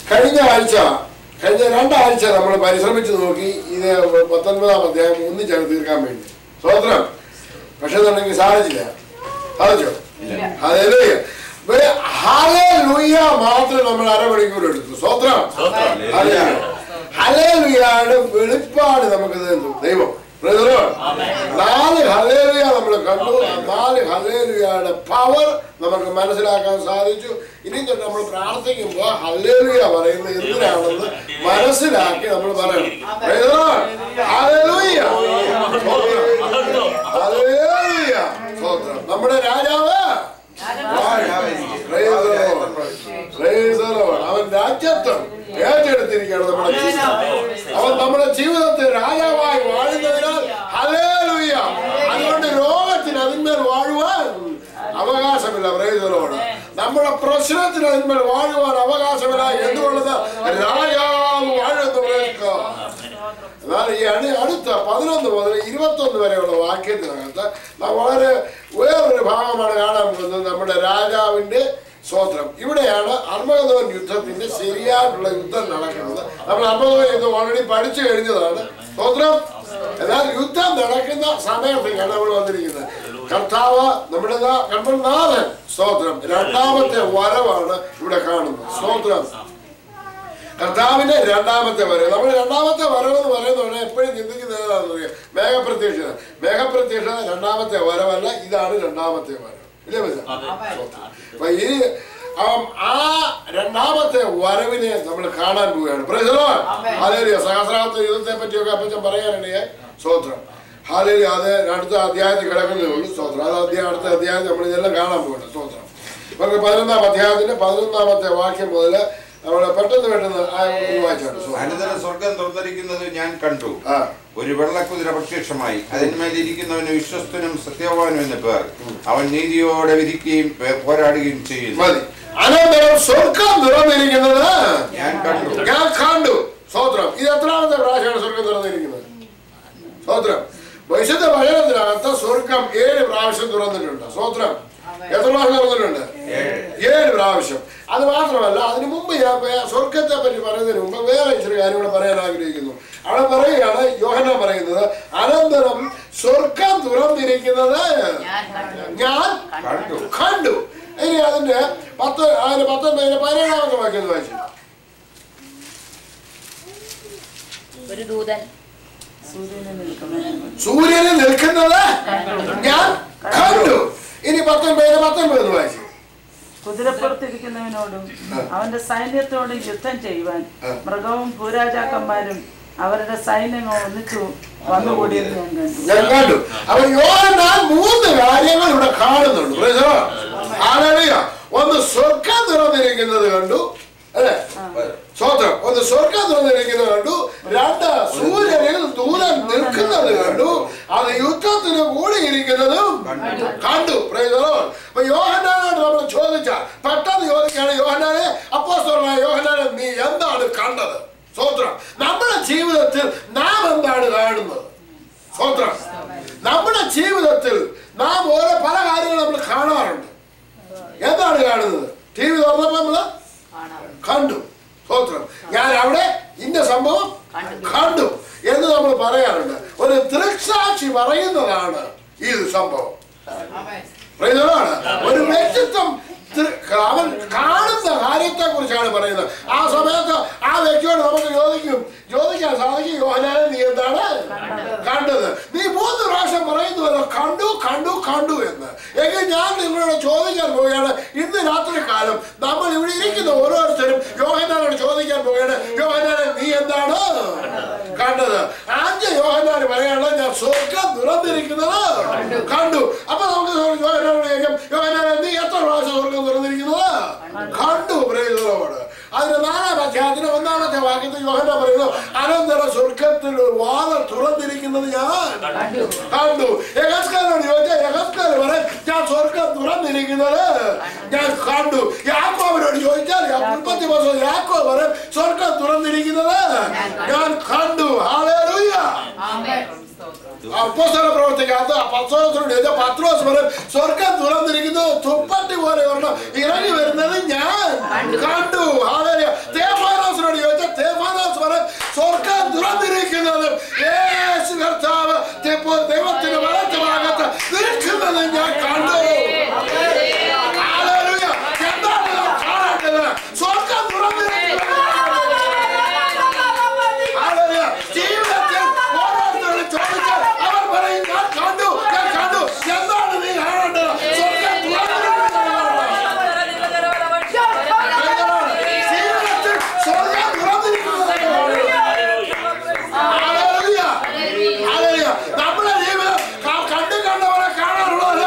കഴിഞ്ഞ രണ്ടാഴ്ച നമ്മൾ പരിശ്രമിച്ചു നോക്കി ഇത് 19-ാം അധ്യായം ഒന്നിച്ചങ്ങ് തീർക്കാൻ വേണ്ടി. സ്തോത്രം. പക്ഷെ എന്നുണ്ടെങ്കിൽ സാധിച്ചില്ല. സാധിച്ചോ? ഹല്ലേലൂയ. ഹല്ലേലൂയ മാത്രം നമ്മൾ അരമണിക്കൂർ എടുത്തു. സ്തോത്രം. ഹല്ലേലൂയയുടെ വെളിപ്പാട് നമുക്ക് തന്നു ദൈവം. 4 ഹല്ലേലൂയ നമ്മൾ കണ്ടു. 4 ഹല്ലേലൂയയുടെ പവർ നമുക്ക് മനസ്സിലാക്കാൻ സാധിച്ചു. ഇനി തൊട്ട് നമ്മൾ പ്രാർത്ഥിക്കുമ്പോൾ ഹല്ലേലൂയ പറയുന്നത് എന്തിനാണെന്ന് മനസ്സിലാക്കി നമ്മൾ പറയണം. Hallelujah, hallelujah. സ്തോത്രം. നമ്മുടെ രാജാവ് അവൻ രാജ്യത്വം ഏറ്റെടുത്തിരിക്കുകയാണ്. അവൻ നമ്മുടെ ജീവിതത്തിൽ രാജാവായി വാഴുന്നതിനാൽ ഹല്ലേലൂയ. അതുകൊണ്ട് ലോകത്തിന് അതിന്മേൽ വാഴുവാൻ അവകാശമില്ല. പ്രൈസലോട്. നമ്മുടെ പ്രശ്നത്തിന് അതിന്മേൽ വാഴുവാൻ അവകാശമില്ല. എന്തുകൊണ്ടത്? രാജാവ് വാഴുന്നു. എന്നാൽ ഈ അടുത്ത 11 മുതൽ 21 വരെയുള്ള വാക്യത്തിനകത്ത് വളരെ വേറൊരു ഭാഗമാണ് കാണാൻ പോകുന്നത്. നമ്മുടെ രാജാവിന്റെ സ്തോത്രം. ഇവിടെയാണ് അർമ്മഗദോൻ യുദ്ധത്തിന്റെ ശരിയായിട്ടുള്ള യുദ്ധം നടക്കുന്നത്. നമ്മൾ അർമ്മഗദോൻ യുദ്ധം ഓൾറെഡി പഠിച്ചു കഴിഞ്ഞതാണ്. സ്തോത്രം. എന്നാൽ യുദ്ധം നടക്കുന്ന സമയത്തേക്കാണ് നമ്മൾ വന്നിരിക്കുന്നത്. കർത്താവ് നമ്മുടെ നാഥൻ സ്തോത്രം 2ാമത്തെ വരവാണ് ഇവിടെ കാണുന്നത്. സ്തോത്രം. കർത്താവിന്റെ 2ാമത്തെ വരവ്. നമ്മൾ 2ാമത്തെ വരവെന്ന് പറയുന്നതാണ് എപ്പോഴും ചിന്തിക്കുന്നത് ഏതാണെന്ന് അറിയാം. മേഘപ്രത്യക്ഷത. മേഘപ്രത്യക്ഷത 2ാമത്തെ വരവല്ല, ഇതാണ് 2ാമത്തെ വരവ്. ഇല്ലേ? അപ്പൊ ഈ ആ 2ാമത്തെ വരവിനെ നമ്മൾ കാണാൻ പോവുകയാണ്. ഹല്ലേലൂയ. സഹസ്രാബ്ദ യുദ്ധത്തെ പറ്റിയൊക്കെ അപ്പച്ചൻ പറയാനിടയായി. സ്തോത്രം. ഹല്ലേലൂയ. അത് അടുത്ത അധ്യായത്തിൽ കിടക്കുന്നേ ഉള്ളൂ. സ്തോത്രം. അത് അടുത്ത അധ്യായം നമ്മൾ ഇതെല്ലാം കാണാൻ പോകണം. സ്തോത്രം. നമുക്ക് 11-ാം അധ്യായത്തിന്റെ 11-ാമത്തെ വാക്യം മുതൽ നമ്മൾ പെട്ടെന്ന് അനന്തരം സ്വർഗം തുറന്നിരിക്കുന്നത് ഞാൻ കണ്ടു. ഒരു വെള്ളക്കുതിര പ്രത്യക്ഷമായി. അതിന്മേലിരിക്കുന്നവന് വിശ്വസ്തനും സത്യവാനും എന്ന പേർ. അവൻ നീതിയോടെ വിധിക്കുകയും പോരാടുകയും ചെയ്യുന്നു. അനന്തരം സ്വർഗം തുറന്നിരിക്കുന്നത് ഞാൻ കണ്ടു. സ്തോത്രം. ഇത് എത്രാമത്തെ പ്രാവശ്യമാണ് സ്വർഗം തുറന്നിരിക്കുന്നത്? സ്തോത്രം. വിശുദ്ധ വചനത്തിനകത്ത് സ്വർഗം 7 പ്രാവശ്യം തുറന്നിട്ടുണ്ട്. സ്തോത്രം. എത്ര പ്രാവശ്യം തുറന്നിട്ടുണ്ട്? 7 പ്രാവശ്യം. അത് മാത്രമല്ല, അതിനു മുമ്പ് ഞാൻ സ്വർഗത്തെ പറ്റി പറയുന്നതിന് മുമ്പ് വേറെ ഇച്ചിരി കാര്യം കൂടെ പറയാൻ ആഗ്രഹിക്കുന്നു. അവിടെ പറയുകയാണ്, യോഹന്നാൻ പറയുന്നത്, അനന്തരം സ്വർഗം തുറന്നിരിക്കുന്നത് ഞാൻ കണ്ടു. ഇനി അതിന്റെ 17-ാമത്തെ വാക്യം വായിച്ചു. ഒരു ദൂതൻ സൂര്യന് നിൽക്കുന്നത് ഞാൻ കണ്ടു. ഇനി 19 വായിച്ചു. കുതിരപ്പുറത്തിരിക്കുന്നവനോടും അവന്റെ സൈന്യത്തോടും യുദ്ധം ചെയ്യുവാൻ മൃഗവും ഭൂരാജാക്കന്മാരും അവരുടെ സൈന്യങ്ങൾ ഒന്നിച്ചു വന്നുകൂടിയെന്ന് ഞാൻ കണ്ടു. അപ്പൊ യോഹന്നാൻ 3 കാര്യങ്ങൾ ഇവിടെ കാണുന്നുണ്ട്. ഒന്ന് സ്വർഗം തുറന്നിരിക്കുന്നത് കണ്ടു, അല്ലെ? സ്തോത്രം. ഒന്ന് സ്വർഗം തുറന്നിരിക്കുന്നത് കണ്ടു. 2 സൂര്യനിൽ ദൂതൻ നിൽക്കുന്നത് കണ്ടു. അത് യുദ്ധത്തിന് കൂടിയിരിക്കുന്നതും കണ്ടു. അപ്പൊ യോഹന്നാനോട് നമ്മൾ ചോദിച്ചാൽ പെട്ടെന്ന് ചോദിക്കുകയാണ്, യോഹന്നാനെ, അപ്പോസ്തലനായ യോഹന്നാനെ, നീ എന്താണ് കണ്ടത്? സ്തോത്രം. നമ്മുടെ ജീവിതത്തിൽ നാം എന്താണ് കാണുന്നത്? സ്തോത്രം. നമ്മുടെ ജീവിതത്തിൽ നാം ഓരോ പല കാര്യങ്ങൾ നമ്മൾ കാണാറുണ്ട്. എന്താണ് കാണുന്നത്? TV തുറന്നപ്പോ നമ്മള് കണ്ടു. സ്തോത്രം. ഞാൻ അവിടെ ഇന്ന സംഭവം കണ്ടു എന്ന് നമ്മൾ പറയാറുണ്ട്. ഒരു ദൃക്സാക്ഷി പറയുന്നതാണ് ഈ സംഭവം. ഒരു വ്യക്തിത്വം അവൻ കാണുന്ന കാര്യത്തെ കുറിച്ചാണ് പറയുന്നത്. ആ സമയത്ത് ആ വ്യക്തിയോട് നമുക്ക് ചോദിക്കാൻ സാധിക്കും, യോഹന്നാനെ, നീ എന്താണ് കണ്ടത്? നീ 3 പ്രാവശ്യം പറയുന്നുവല്ലോ കണ്ടു കണ്ടു കണ്ടു എന്ന്. എങ്കിൽ ഞാൻ നിങ്ങളോട് ചോദിക്കാൻ പോവുകയാണ്, ഇന്ന് രാത്രി കാലം നമ്മൾ ഇവിടെ ഇരിക്കുന്ന ഓരോരുത്തരും യോഹന്നാനോട് ചോദിക്കാൻ പോവുകയാണ്, യോഹന്നാനെ, നീ എന്താണ് കണ്ടത്? 5 യോഹന്നാൻ പറയാനുള്ള, ഞാൻ സ്വർഗം തുറന്നിരിക്കുന്നത് കണ്ടു. അപ്പൊ നമുക്ക് യോഹന്നാനോട് ചോദിക്കാം, യോഹന്നാനെ, നീ എത്ര പ്രാവശ്യം സ്വർഗം തുറന്നിരിക്കുന്നത് കണ്ടു? പ്രൈസലോട്. അതിന് 4-ാം അധ്യായത്തിന് 1-ാമത്തെ വാക്യത്തിൽ യോഹന്നാൻ പറയുന്നു, അനന്തരം സ്വർഗത്തിൽ ഒരു വാതിൽ തുറന്നിരിക്കുന്നത് ഞാൻ കണ്ടു. യെഹെസ്കേലിനോട് ചോദിച്ചാൽ യെഹെസ്കേൽ പറയും, ഞാൻ സ്വർഗം തുറന്നിരിക്കുന്നത് ഞാൻ കണ്ടു. യാക്കോബിനോട് ചോദിച്ചാൽ യാക്കോബ് പറയും, സ്വർഗം തുറന്നിരിക്കുന്നത് ഞാൻ കണ്ടു. ഹല്ലേലൂയ. അപ്പോസ്തല പ്രവർത്തിക്കകത്ത് പത്രോസ് പറയും, സ്വർഗം തുറന്നിരിക്കുന്നത് തുപ്പട്ടി പോലെ ഇറങ്ങി വരുന്നത് ഞാൻ കണ്ടു. ഹല്ലേലൂയ. സ്വർഗ്ഗം തുറന്നിരിക്കുന്നു. ജീവിതത്തിൽ ഓരോരുത്തരും ചോദിച്ചാൽ അവർ പറയും ഞാൻ കണ്ടു എന്താണ് നീ കാണേണ്ടത്? സ്വർഗ്ഗം ജീവിതത്തിൽ സ്വർഗ്ഗം നമ്മുടെ ജീവിതം കണ്ടവരെ കാണാനുള്ളത്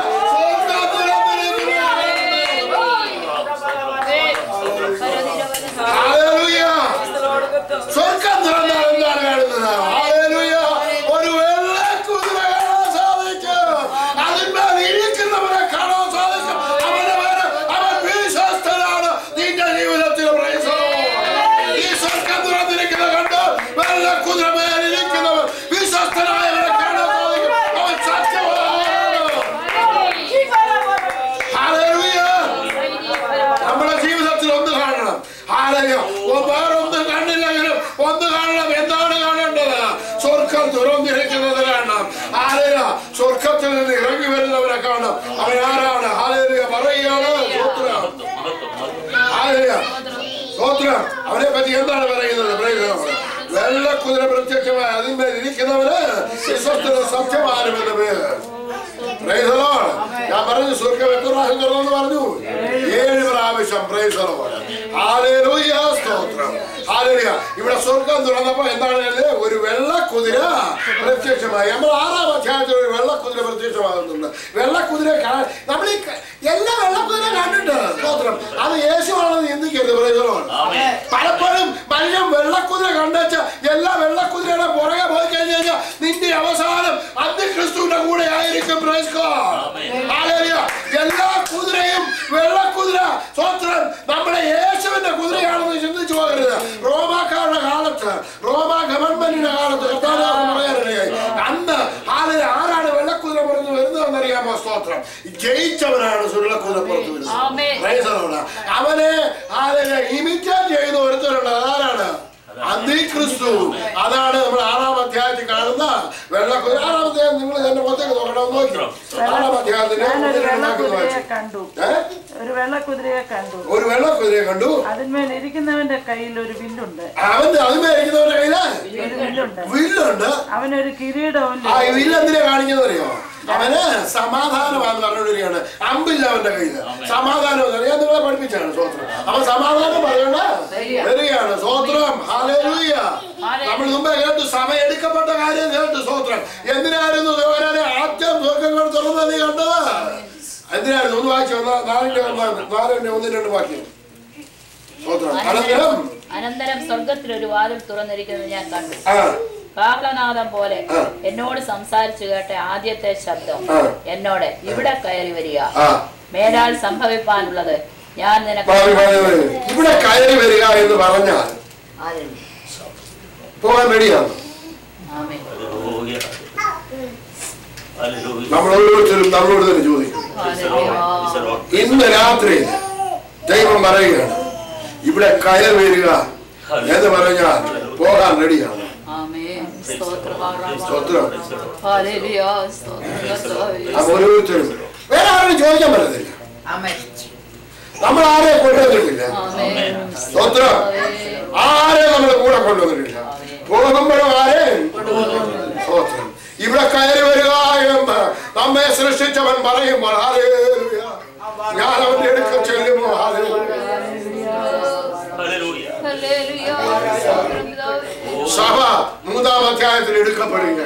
സ്വർഗ്ഗം തുറന്നാൽ എന്താണ് കാണുന്നത്? ഒരു വെള്ള കുതിര കാണാൻ സാധിക്കും. അതിന്മേൽ ഇരിക്കുന്നവരെ കാണാൻ സാധിക്കും. അവന്റെ പേര് അവൻ വിശ്വസ്തനാണ്. നിന്റെ ജീവിതത്തിൽ ഈ സ്വർഗ്ഗം തുറന്നിരിക്കുന്ന കണ്ട് വെള്ള കുതിര മേലിരിക്കുന്നവർ വിശ്വസ്തനായവരെ കാണാൻ സാധിക്കും. അവൻ സത്യവാനാണ്. നമ്മുടെ ജീവിതത്തിൽ ഒന്ന് കാണണം. വേറൊന്നും കണ്ടില്ലെങ്കിലും ഒന്ന് കാണണം. എന്താണ് കാണേണ്ടത്? സ്വർഗ്ഗം തുറന്നിരിക്കുന്നത് കാണണം. സ്വർഗ്ഗത്തിൽ നിന്ന് ഇറങ്ങി വരുന്നവരെ കാണണം. അവൻ ആരാണ്? പറയുകയാണ് സ്തോത്രം. അവനെ പറ്റി എന്താണ് പറയുന്നത്? വെള്ളക്കുതിര പ്രത്യക്ഷമായി അതിന്മേൽ ഇരിക്കുന്നവര് വിശ്വസ്തനും സത്യവാനുമെന്ന പേര്. ഞാൻ പറഞ്ഞു സ്വർഗ്ഗം എത്ര പ്രാവശ്യം തുറന്നു പറഞ്ഞു? 7 പ്രാവശ്യം. സ്തോത്രം. ഇവിടെ സ്വർഗ്ഗം തുറന്നപ്പോ എന്താണ്? ഒരു വെള്ളക്കുതിര പ്രത്യക്ഷമായി. നമ്മൾ 6-ാം അധ്യായത്തിൽ ഒരു വെള്ളക്കുതിര പ്രത്യക്ഷമാകുന്നുണ്ട്. വെള്ളക്കുതിര നമ്മൾ എല്ലാ വെള്ളക്കുതിര കണ്ടിട്ട് സ്തോത്രം. അത് യേശുവാണെന്ന് ചിന്തിക്കരുത്. പലപ്പോഴും മനുഷ്യൻ വെള്ളക്കുതിര കണ്ടുവെച്ച എല്ലാ വെള്ളക്കുതിരയുടെ പുറകെ പോയി കഴിഞ്ഞു കഴിഞ്ഞാൽ നിന്റെ അവസാനം അന്ത്യക്രിസ്തുവിന്റെ കൂടെ ആയിരിക്കും. എല്ലാ കുതിരയും വെള്ളക്കുതിര സ്തോത്രം നമ്മുടെ യേശുവിന്റെ കുതിരയാണെന്ന് ചിന്തിച്ചു പോകരുത്. റോമാക്കാരുടെ കാലത്ത്, റോമ ഗവൺമെന്റിന്റെ കാലത്ത് പറയാനിടയായി. അന്ന് ആരാണ് വെള്ളക്കുതിര പുറത്ത് വരുന്നതെന്നറിയാമോ? സ്തോത്രം. ജയിച്ചവനാണ് വെള്ളക്കുതിര പുറത്ത് വരുന്നത്. അവനെ ഇമിറ്റേറ്റ് ചെയ്യുന്ന ഒരുത്തരുണ്ട്. ആരാണ്? അന്തിക്രിസ്തു. അതാണ് നമ്മൾ 6-ാം അധ്യായത്തിൽ കാണുന്ന വെള്ളക്കുതിര. 6-ാം അധ്യായം നിങ്ങൾ എന്റെ പുറത്തേക്ക് നോക്കണം. നോക്കി 6-ാം അധ്യായത്തിന്റെ ഒരു വെള്ളക്കുതിരയെ കണ്ടു. അതിന്മേൽ ഇരിക്കുന്നവന്റെ കയ്യിൽ ഒരു വില്ലുണ്ട്. അതിന്മേൽ ഇരിക്കുന്നവന്റെ കയ്യില് വില്ലുണ്ട്. അവനൊരു കിരീടവും. വില്ലെന്തിനെ കാണിക്കുന്നത് അറിയോ? അവന് സമാധാനമാണെന്ന് പറഞ്ഞുകൊണ്ടിരിക്കുകയാണ്. അമ്പില്ല അവന്റെ കയ്യില്. സമാധാനം ഞാൻ നിങ്ങളെ പഠിപ്പിച്ചാണ്. സ്വോത്രം. അവൻ സമാധാനം പറയണ്ട വരികയാണ്. സ്വോത്രം. ഹല്ലേലൂയ. നമ്മൾ മുമ്പേ കേട്ടു സഭ എടുക്കപ്പെട്ട കാര്യം കേട്ടു. സ്വോത്രം. എന്തിനായിരുന്നു ആദ്യം സ്വർഗ്ഗങ്ങൾ തുറന്നത് നീ കണ്ടത്? എന്തിനായിരുന്നു? ഒന്ന് വായിച്ചു. 4:1-2 വാക്യം. അനന്തരം സ്വർഗ്ഗത്തിൽ ഒരു വാതിൽ തുറന്നിരിക്കുന്നത് ഞാൻ കണ്ടു. കാഹളനാദം പോലെ എന്നോട് സംസാരിച്ചു കേട്ട ആദ്യത്തെ ശബ്ദം എന്നോട് ഇവിടെ കയറി വരിക. മേലാൽ സംഭവിപ്പാനുള്ളത് ഞാൻ നിനക്ക് ഇവിടെ കയറി വരിക എന്ന് പറഞ്ഞാൽ പോകാൻ റെഡിയാണ്. നമ്മൾ ഓരോരുത്തരും നമ്മളോട് തന്നെ ചോദിക്കും. ഇന്ന് രാത്രി ദൈവം പറയുകയാണ് ഇവിടെ കയറി വരിക എന്ന് പറഞ്ഞാൽ പോകാൻ റെഡിയാണ്. ഓരോരുത്തരും വേറെ ആരും ചോദിക്കാൻ പറ്റത്തില്ല. നമ്മൾ ആരെ കൊണ്ടുവന്നിട്ടില്ല. സ്തോത്രം. ആരെ നമ്മുടെ കൂടെ കൊണ്ടുവന്നിട്ടില്ല. പോകുമ്പോഴും ആരെ സ്തോത്രം. ഇവിടെ കയറി വരിക എന്ന് നമ്മെ സൃഷ്ടിച്ചവൻ പറയുമ്പോൾ ഞാൻ അവന്റെ അടുക്ക ചെല്ലുമ്പോൾ സഭ 3-ാം അധ്യായത്തിൽ എടുക്കപ്പെടുക.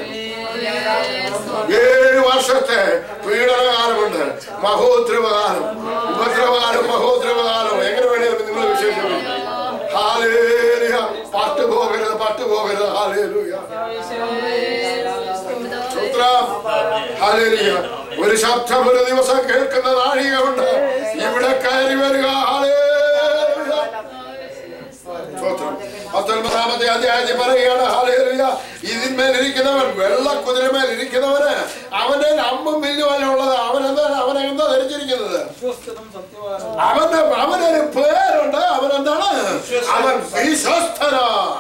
7 വർഷത്തെ പീഡനകാലമുണ്ട്. മഹോദ്രവകാലം, ഉപദ്രവകാലം, മഹോദ്രവകാലം എങ്ങനെ വേണേലും നിങ്ങൾ വിശേഷിക്കും. ഹല്ലേലൂയ. പട്ടുപോകരുത്, പട്ടുപോകരുത്. ഹല്ലേലൂയ. ഹല്ലേലൂയ. ഒരു ശബ്ദം ഒരു ദിവസം കേൾക്കുന്ന നാഴികയുണ്ട്. ഇവിടെ കയറി വരിക. സ്തോത്രം. 19-ാമത്തെ അധ്യായത്തിൽ പറയുകയാണ് ഹല്ലേലൂയ. ഇതിന്മേലിരിക്കുന്നവൻ, വെള്ളക്കുതിരമേൽ ഇരിക്കുന്നവന് അവന്റെ അമ്പും വില്ലുമല്ല ഉള്ളത്. അവനെന്താ ധരിച്ചിരിക്കുന്നത്? അവനൊരു പേരുണ്ട്. അവനെന്താണ്? അവൻ വിശ്വസ്തനാണ്.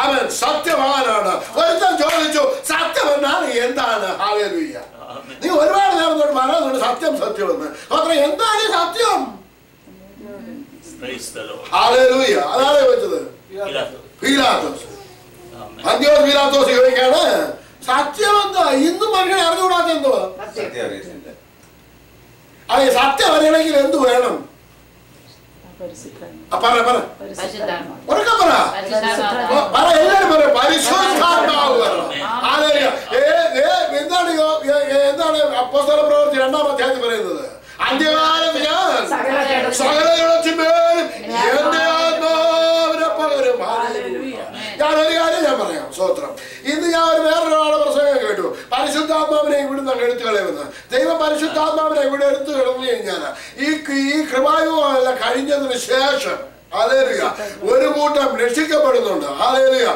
അവൻ സത്യവാനാണ്. ഒരുത്തൻ ചോദിച്ചു സത്യമെന്നാണ് എന്താണ്? ഹല്ലേലൂയ. നീ ഒരുപാട് നേരം തൊട്ട് പറയുന്നുണ്ട് സത്യം സത്യമെന്ന്. അത്ര എന്താണ് സത്യം? ഹല്ലേലൂയ. അതാണ് വെച്ചത് പീലാത്തോസ്. അന്ത്യോസ് പീലാത്തോസ് ചോദിക്കാണ്, സത്യം എന്താ? ഇന്നും മനുഷ്യനെ അറിഞ്ഞുകൂടാത്ത എന്തുവാ? അതെ, സത്യം അറിയണമെങ്കിൽ എന്ത് വേണം? എല്ലാരും പറ, പരിശുദ്ധാത്മാവ് വരണം. എന്താണ് അപ്പോസ്തല പ്രവൃത്തി 2-ാം അധ്യായത്തിൽ പറയുന്നത്? അന്ത്യകാലം ഞാൻ സകലത്തിന്മേലും എന്റെ ആത്മാവിനെ പകരും. ഞാനൊരു കാര്യം ഞാൻ പറയാം, സ്തോത്രം. ഇന്ന് ഞാൻ വേറൊരാളെ പ്രസംഗം കേട്ടു, പരിശുദ്ധാത്മാവിനെ ഇവിടുന്ന് അങ്ങ് എടുത്തു കളയുമെന്ന്. ദൈവം പരിശുദ്ധാത്മാവിനെ ഇവിടെ എടുത്തു കളഞ്ഞു കഴിഞ്ഞാൽ ഈ കൃപായുഗമല്ല കഴിഞ്ഞതിന് ശേഷം ഹല്ലേലൂയ ഒരു കൂട്ടം രക്ഷിക്കപ്പെടുന്നുണ്ട്. ഹല്ലേലൂയ.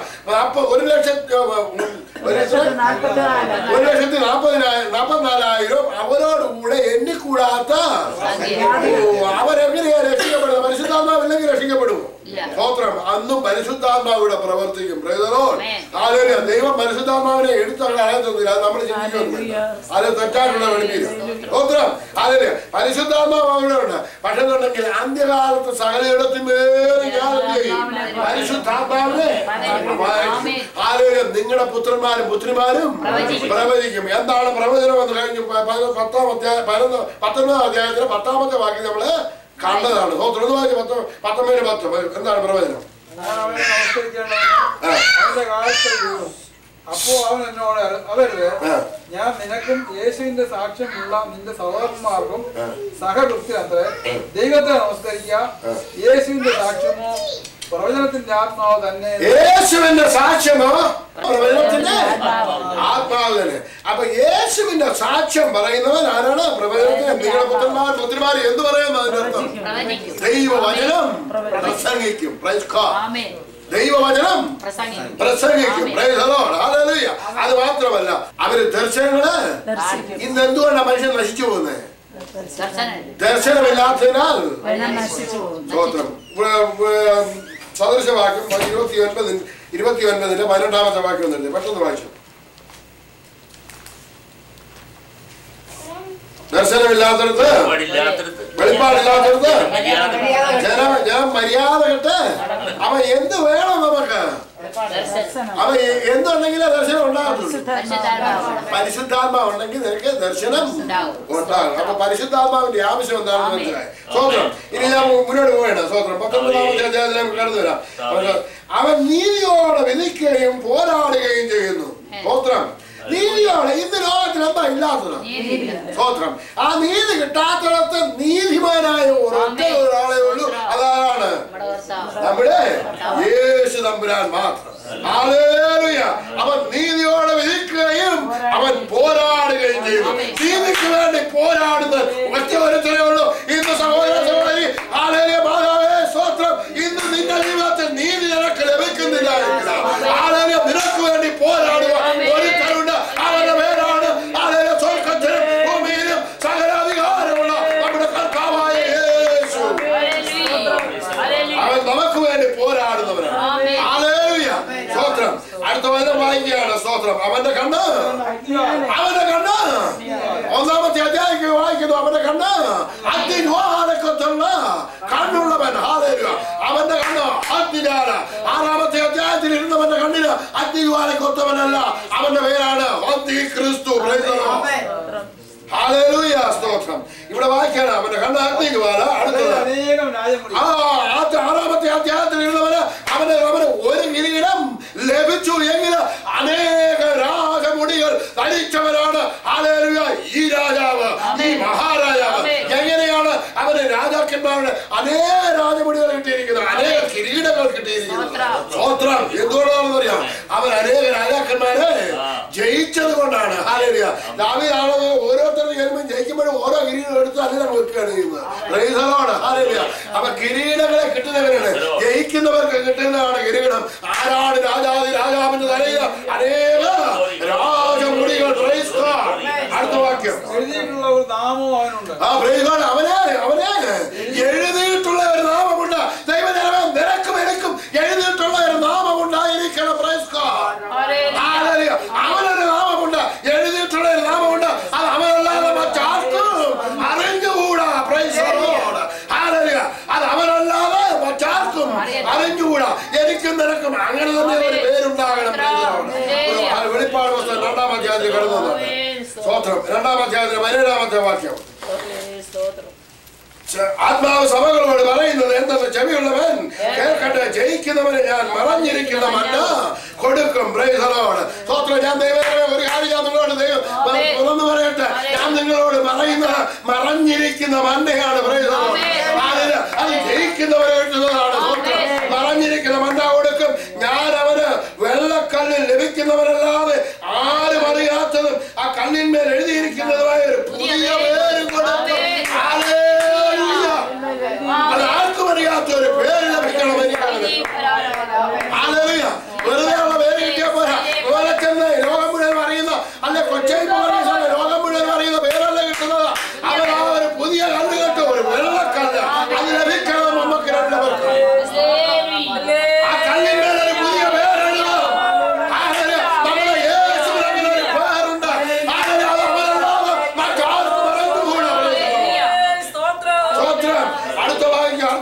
അപ്പൊ 1,40,000 അവരോടുകൂടെ എണ്ണിക്കൂടാത്ത അവരെങ്ങനെയാ രക്ഷിക്കപ്പെടുന്നത്? പരിശുദ്ധാത്മാവില്ലെങ്കിൽ രക്ഷിക്കപ്പെടുമോ? സ്തോത്രം. അന്നും പരിശുദ്ധാത്മാവിടെ പ്രവർത്തിക്കും. ദൈവം പരിശുദ്ധാത്മാവിനെ എടുത്തങ്ങനെ അയത്തുന്നില്ല. അത് നമ്മൾ ചിന്തിക്കുന്നില്ല, അത് തെറ്റായിട്ടുള്ള വെളിപ്പില്ല. സ്തോത്രം. അതിന് പരിശുദ്ധാത്മാവ് അവിടെ ഉണ്ട്. പക്ഷെ എന്നുണ്ടെങ്കിൽ അന്ത്യകാലത്ത് സകലയിടത്തിന്മേലും ഞാൻ പരിശുദ്ധാത്മാവിനെ നിങ്ങളുടെ പുത്രന്മാരും പുത്രിമാരും പ്രവചിക്കും. എന്താണ് പ്രവചനം എന്ന് കഴിഞ്ഞു 19-ാം അധ്യായത്തിലെ 10-ാമത്തെ വാക്യം നമ്മള് കണ്ടതാണ്. 19-10 എന്താണ് പ്രവചനം? അപ്പോ അവൻ എന്നോട് അവരുത്, ഞാൻ നിനക്കും യേശുവിന്റെ സാക്ഷ്യമുള്ള നിന്റെ സഹോദരന്മാർക്കും സഹകൃത്യത്രേ. ദൈവത്തെ നമസ്കരിക്കുക. യേശുവിന്റെ സാക്ഷ്യമോ പ്രവചനത്തിന്റെ ആത്മാവ് തന്നെ. യേശുവിന്റെ സാക്ഷ്യമോ പ്രവചനത്തിന്റെ ആത്മാവ് തന്നെ. അപ്പൊ യേശുവിന്റെ സാക്ഷ്യം പറയുന്നവൻ ആരാണ്? പ്രവചനത്തിന്. നിങ്ങളുടെ പുത്രന്മാർ പുത്രിമാർ എന്ത് പറയുന്നു? അതിനർത്ഥം ദൈവവചനം പ്രസംഗിക്കും. ദൈവവചനം പ്രസംഗിക്കും. അത് മാത്രമല്ല, അവര് ദർശനങ്ങള്. ഇന്ന് എന്തുകൊണ്ടാണ് മനുഷ്യൻ നശിച്ചു പോകുന്നത്? ദർശനമില്ലാത്തതിനാൽ. സ്തോത്രം. സദൃശവാക്യം 29-ന്റെ 12-ാമത്തെ വാക്യം ഒന്നുണ്ട്, പെട്ടെന്ന് വായിച്ചു. ദർശനമില്ലാത്തടത്ത് വെളിപ്പാടില്ലാത്തടത്ത് ഞാൻ മര്യാദ കെട്ട് അവൻ എന്ത് വേണം നമുക്ക്? അവ എന്തുണ്ടെങ്കിൽ ദർശനം ഉണ്ടാകത്തുള്ളൂ. പരിശുദ്ധാത്മാവ് ഉണ്ടെങ്കിൽ നിനക്ക് ദർശനം ഉണ്ടാകും. അപ്പൊ പരിശുദ്ധാത്മാവിന്റെ ആവശ്യം എന്താണെന്ന് മനസ്സിലായി. സ്വോത്രം. ഇനി ഞാൻ മുന്നോട്ട് പോവേണ്ട. സ്വോത്രം. 19-ാമത്തെ അധ്യായത്തിലേക്ക് കടന്നു വരാം. അവൻ നീതിയോടെ വിധിക്കുകയും പോരാടുകയും ചെയ്യുന്നു. സ്വോത്രം. നീതിയോടെ ഇന്ന് ലോകത്തിൽ എന്താ ഇല്ലാത്തത്? സ്വോത്രം. ആ നീതി കിട്ടാത്തിടത്ത് നീതിമാനായ ഒരാളെ ഉള്ളൂ. അതാണ് നമ്മുടെ യേശു തമ്പുരാൻ മാത്രം. ഹല്ലേലൂയ. അവൻ നീതിയോടെ വിധിക്കുകയും അവൻ പോരാടുകയും ചെയ്യുന്നു. നീതിക്ക് വേണ്ടി പോരാടുന്നത് ഒറ്റ ഒരുത്തരേ ഉള്ളൂ. ഇന്ന് സഹോദര സഹോദരി, ഹല്ലേലൂയ, മാതാവേ സ്തോത്രം. ഇന്ന് നിന്റെ ജീവിതത്തിൽ നീതി നിനക്ക് ലഭിക്കുന്നില്ല. ഹല്ലേലൂയ. നിനക്ക് വേണ്ടി പോരാടുക ഒരുത്തരുണ്ട്. അവന്റെ പേരാണ് ഹല്ലേലൂയ സ്വർഗ്ഗത്തിലും ഭൂമിയിലും സകല അധികാരമുള്ള നമ്മുടെ കർത്താവായ യേശു. അവൻ നമുക്ക് വേണ്ടി പോരാടുന്നവരാണ്. ഹല്ലേലൂയ. സ്തോത്രം. അടുത്ത വചനം വായിക്കുകയാണ്. സ്തോത്രം. അവന്റെ കണ്ണ് 1-ാമത്തെ അധ്യായം വായിക്കുന്നു. അവന്റെ കണ്ണ് അഗ്നിജ്വാലക്കത്തുള്ള കണ്ണുള്ളവൻ. ഹല്ലേലൂയ. അവന്റെ കണ്ണ് അഗ്നിജ്വാല. 6-ാമത്തെ അധ്യായത്തിൽ ഇരുന്നവന്റെ കണ്ണിന് അഗ്നിജ്വാലക്കൊത്തവനല്ല. അവന്റെ പേരാണ് അന്തിക്രിസ്തു. ഹല്ലേലൂയ. സ്തോത്രം. ഇവിടെ വായിക്കാണ് അവന്റെ കണ്ണ് അഗ്നിജ്വാല. അടുത്തത് 6-ാമത്തെ അധ്യായത്തിൽ ഇരുന്നവന് അവന് ഒരു കിരീടം ലഭിച്ചു എങ്കിൽ അനേക രാജമുടികൾ ധരിച്ചവരാണ്. ഹല്ലേലൂയ. ഈ രാജാവ്, ഈ മഹാരാജാവ് എങ്ങനെയാണ് അവന് രാജാക്കന്മാരുടെ അനേക രാജമുടികൾ കിട്ടിയിരിക്കുന്നത്, അനേക കിരീടങ്ങൾ കിട്ടിയിരിക്കുന്നത്? സ്തോത്രം. എന്തുകൊണ്ടാണെന്ന് അറിയാം? അവൻ അനേക രാജാക്കന്മാരെ ജയിച്ചത് കൊണ്ടാണ്. ഹല്ലേലൂയ. ദാവീദ് ഓരോരുത്തരും ചെല്ലുമ്പോൾ ജയിക്കുമ്പോഴും ഓരോ കിരീടം എടുത്ത് അതിനെ വെക്കുകയാണ് ചെയ്യുന്നത്. Price the Lord. ഹല്ലേലൂയ. അപ്പൊ കിരീടങ്ങളെ കിട്ടുന്നവരാണ്, ജയിക്കുന്നവർക്ക് കിട്ടുന്നതാണ് കിരീടം. ആരാണ് രാജാതി രാജാവിന്റെ തലയിൽ അനേക രാജമുടികൾ. Price the Lord. അടുത്ത വാക്യം. എഴുതിയിട്ടുള്ള ഒരു നാമവും അവനുണ്ട്. അവനെ എഴുതിയിട്ടുള്ള ഒരു നാമമുണ്ട്. ദൈവജനമേ, നിനക്കും എനിക്കും എഴുതിയിട്ടുള്ള ഒരു നാമമുണ്ടായിരിക്കണം. Praise the Lord. ഹല്ലേലൂയ. അവനൊരു നാമമുണ്ട്, എഴുതിയിട്ടുള്ള ഒരു നാമമുണ്ട്. അത് അവനല്ലാതെ മറ്റാർക്കും അറിഞ്ഞുകൂടാ. Praise the Lord. ഹല്ലേലൂയ. അത് അവനല്ലാതെ എനിക്കും നിനക്കും അങ്ങനെ തന്നെ ഒരു പേരുണ്ടാകണം. വെളിപ്പാട് പുസ്തകം 2-ാം അധ്യായത്തിൽ കിടന്നത് സ്തോത്രം. 2-ാം അധ്യായത്തിൽ 17-ാമത്തെ വാക്യം. ആത്മാവ് സഭകളോട് പറയുന്നത് എന്തെന്ന് ചെവിയുള്ളവൻ കേൾക്കട്ടെ. ജയിക്കുന്നവന് ഞാൻ മറഞ്ഞിരിക്കുന്ന മന്ന കൊടുക്കും. Price the Lord. സ്തോത്രം. ഞാൻ ദൈവമേ ഒരു കാര്യം ഞാൻ നിങ്ങളോട് തുറന്നു പറയട്ടെ. ഞാൻ നിങ്ങളോട് പറയുന്ന മറഞ്ഞിരിക്കുന്ന മന്നയാണ്. Price the Lord. അത് ജയിക്കുന്നവരെ കിട്ടുന്നതാണ്. മറഞ്ഞിരിക്കുന്ന മന്ന കൊടുക്കും. ഞാൻ അവന് വെള്ളക്കല്ലിൽ ലഭിക്കുന്നവരല്ലാതെ ആരും അറിയാത്തതും ആ കല്ലിന്മേൽ എഴുതിയിരിക്കുന്നതുമായ ഒരു പുതിയ പേരും കൊടുക്കും. അത് ആർക്കും അറിയാത്ത ഒരു പേര് ലഭിക്കണം. വെറുതെ ഉള്ള പേര് കിട്ടിയാൽ പോരാ. അതുപോലെ തന്നെ ലോകം മുഴുവൻ അറിയുന്ന അല്ലെ കൊച്ചൈപ്പ് പറയുന്ന ലോകം മുഴുവൻ അറിയുന്ന പേരല്ല കിട്ടുന്നത്. അവർ ആ ഒരു പുതിയ കല്ല് കേട്ടു, ഒരു വെള്ളക്കല്ല്. അത് ലഭിക്കണം നമുക്ക് രണ്ടുപേർക്കും. ആ കല്ലിന്മേൽ ഒരു പുതിയ പേരെഴുതണം. നമ്മുടെ യേശുവിന് അങ്ങനെ ഒരു പേരുണ്ട്. മറ്റാർക്കും പറഞ്ഞുകൂടാ. അടുത്ത വായിക്കാം.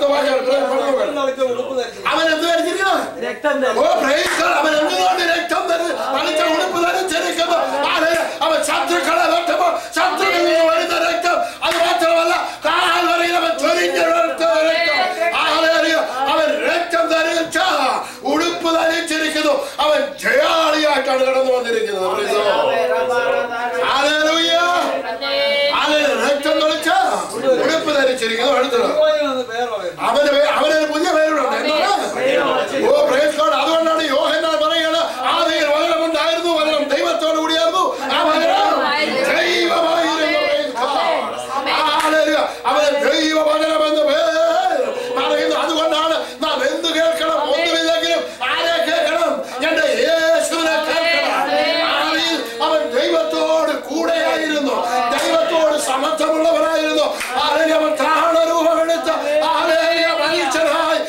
അവൻ എന്ത് ധരിച്ചിരിക്കുന്നു? അവൻ എന്തുകൊണ്ട് രക്തം തളിച്ച ഉടുപ്പ് ധരിച്ചിരിക്കുന്നു? അവൻ ശത്രുക്കളെ വെട്ടുമ്പോൾ ശത്രുക്കളിൽ നിന്ന് വരുന്ന രക്തം. അത് മാത്രമല്ല കാൽ വരയിൽ അവൻ ചൊരിഞ്ഞ രക്തം. അവൻ രക്തം ധരിച്ച ഉടുപ്പ് ധരിച്ചിരിക്കുന്നു. അവൻ ജയാളിയായിട്ടാണ് കടന്നു വന്നിരിക്കുന്നത്. രക്തം തളിച്ച ഉടുപ്പ് ധരിച്ചിരിക്കുന്നു. അടുത്തത് അവനൊരു പുതിയ പേരുണ്ട്. അതുകൊണ്ടാണ് യോഹന്നാൻ പറയുന്നത് ആദിയിൽ വചനമുണ്ടായിരുന്നു, വചനം ദൈവത്തോടു കൂടിയായിരുന്നു, ആ വചനം ദൈവമായിരുന്നു. അവന് ദൈവവചനമെന്ന് പേര് പറയുന്നു. അതുകൊണ്ടാണ് നാം എന്ത് കേൾക്കണം? ഒന്നുമില്ലെങ്കിലും ആരെ കേൾക്കണം? എന്റെ യേശുവിനെ കേൾക്കണം. ആദിയിൽ അവൻ ദൈവത്തോട് കൂടെയായിരുന്നു, ദൈവത്തോട് സമത്വമുള്ളവരായിരുന്നു. അവൻ താണരൂപമെടുത്ത മനുഷ്യനായി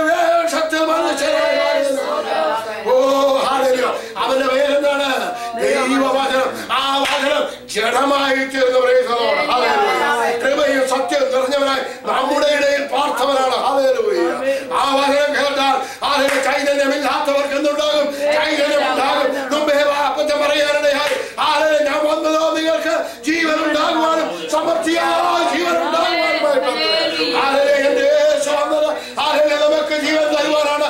വേഷത്തിൽ മനുഷ്യനായിരുന്നു. അവന്റെ പേരെന്താണ്? ദൈവവചനം. ആ വചനം ജഡമായി തീർന്നു. കൃപയും സത്യം നിറഞ്ഞവനായി നമ്മുടെ ഇടയിൽ പാർത്തവനാണ്. ആ വചനം കേട്ടാൽ ചൈതന്യമില്ലാത്തവർക്ക് എന്തുണ്ടാകും? ചൈതന്യം ഉണ്ടാകും. മുമ്പേ അപ്പച്ചൻ പറയാനിടയായി ഞാൻ വന്നതോ നിങ്ങൾക്ക് ജീവൻ ഉണ്ടാകുവാനും സമൃദ്ധിയായ ജീവൻ ഉണ്ടാകുവാനുമായിട്ടുണ്ട്. എന്റെ യേശു വന്നത് നമുക്ക് ജീവൻ തരുവാനാണ്.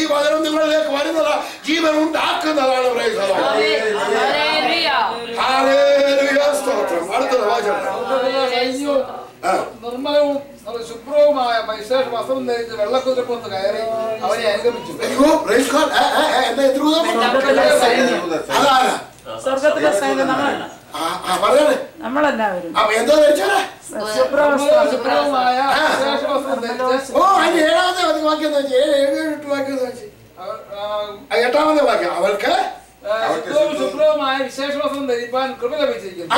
ഈ വചനം നിങ്ങളിലേക്ക് വരുന്നത് ജീവൻ ഉണ്ടാക്കുന്നതാണ്. അടുത്തത് നിർമ്മലവും ശുഭ്രവുമായ വിശേഷ വസ്ത്രം ധരിച്ച് വെള്ളക്കുതിരപ്പുറത്ത് കയറി അവനെ അനുഗമിച്ചു. സ്വർഗത്തിലെ സൈന്യം നമ്മളെല്ലാവരും ശുഭ്രവുമായ വിശേഷ വസ്ത്രം ധരിച്ച് എട്ടാമത്തെ വാക്യം അവർക്ക് ശുഭ്രവുമായ വിശേഷ വസ്ത്രം ധരിപ്പാൻ കൃപ ലഭിച്ചിരിക്കുന്നു.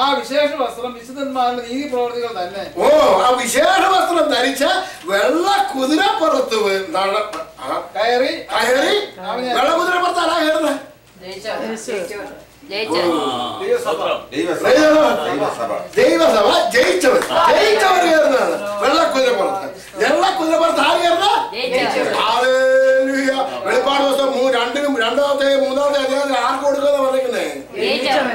ആ വിശേഷ വസ്ത്രം വിശുദ്ധന്മാരുടെ നീതി പ്രവർത്തികൾ തന്നെ. ആ വിശേഷ വസ്ത്രം ധരിച്ച വെള്ള കുതിരപ്പുറത്ത് കയറി വെള്ള കുതിരപ്പുറത്ത് ആരാ കയറുന്നത്? ദൈവസഭ ജയിച്ചവർ കയറുന്നതാണ് വെള്ളക്കുതിരപ്പുറത്ത്. വെള്ളക്കുതിരപ്പുറത്ത് ആര് കയറുന്നത്? വെളിപ്പാട് ദിവസം 2-ാമത്തെ 3-ാമത്തെ അധ്യായത്തിൽ ആർക്ക് കൊടുക്കുമെന്ന് പറയുന്നേ?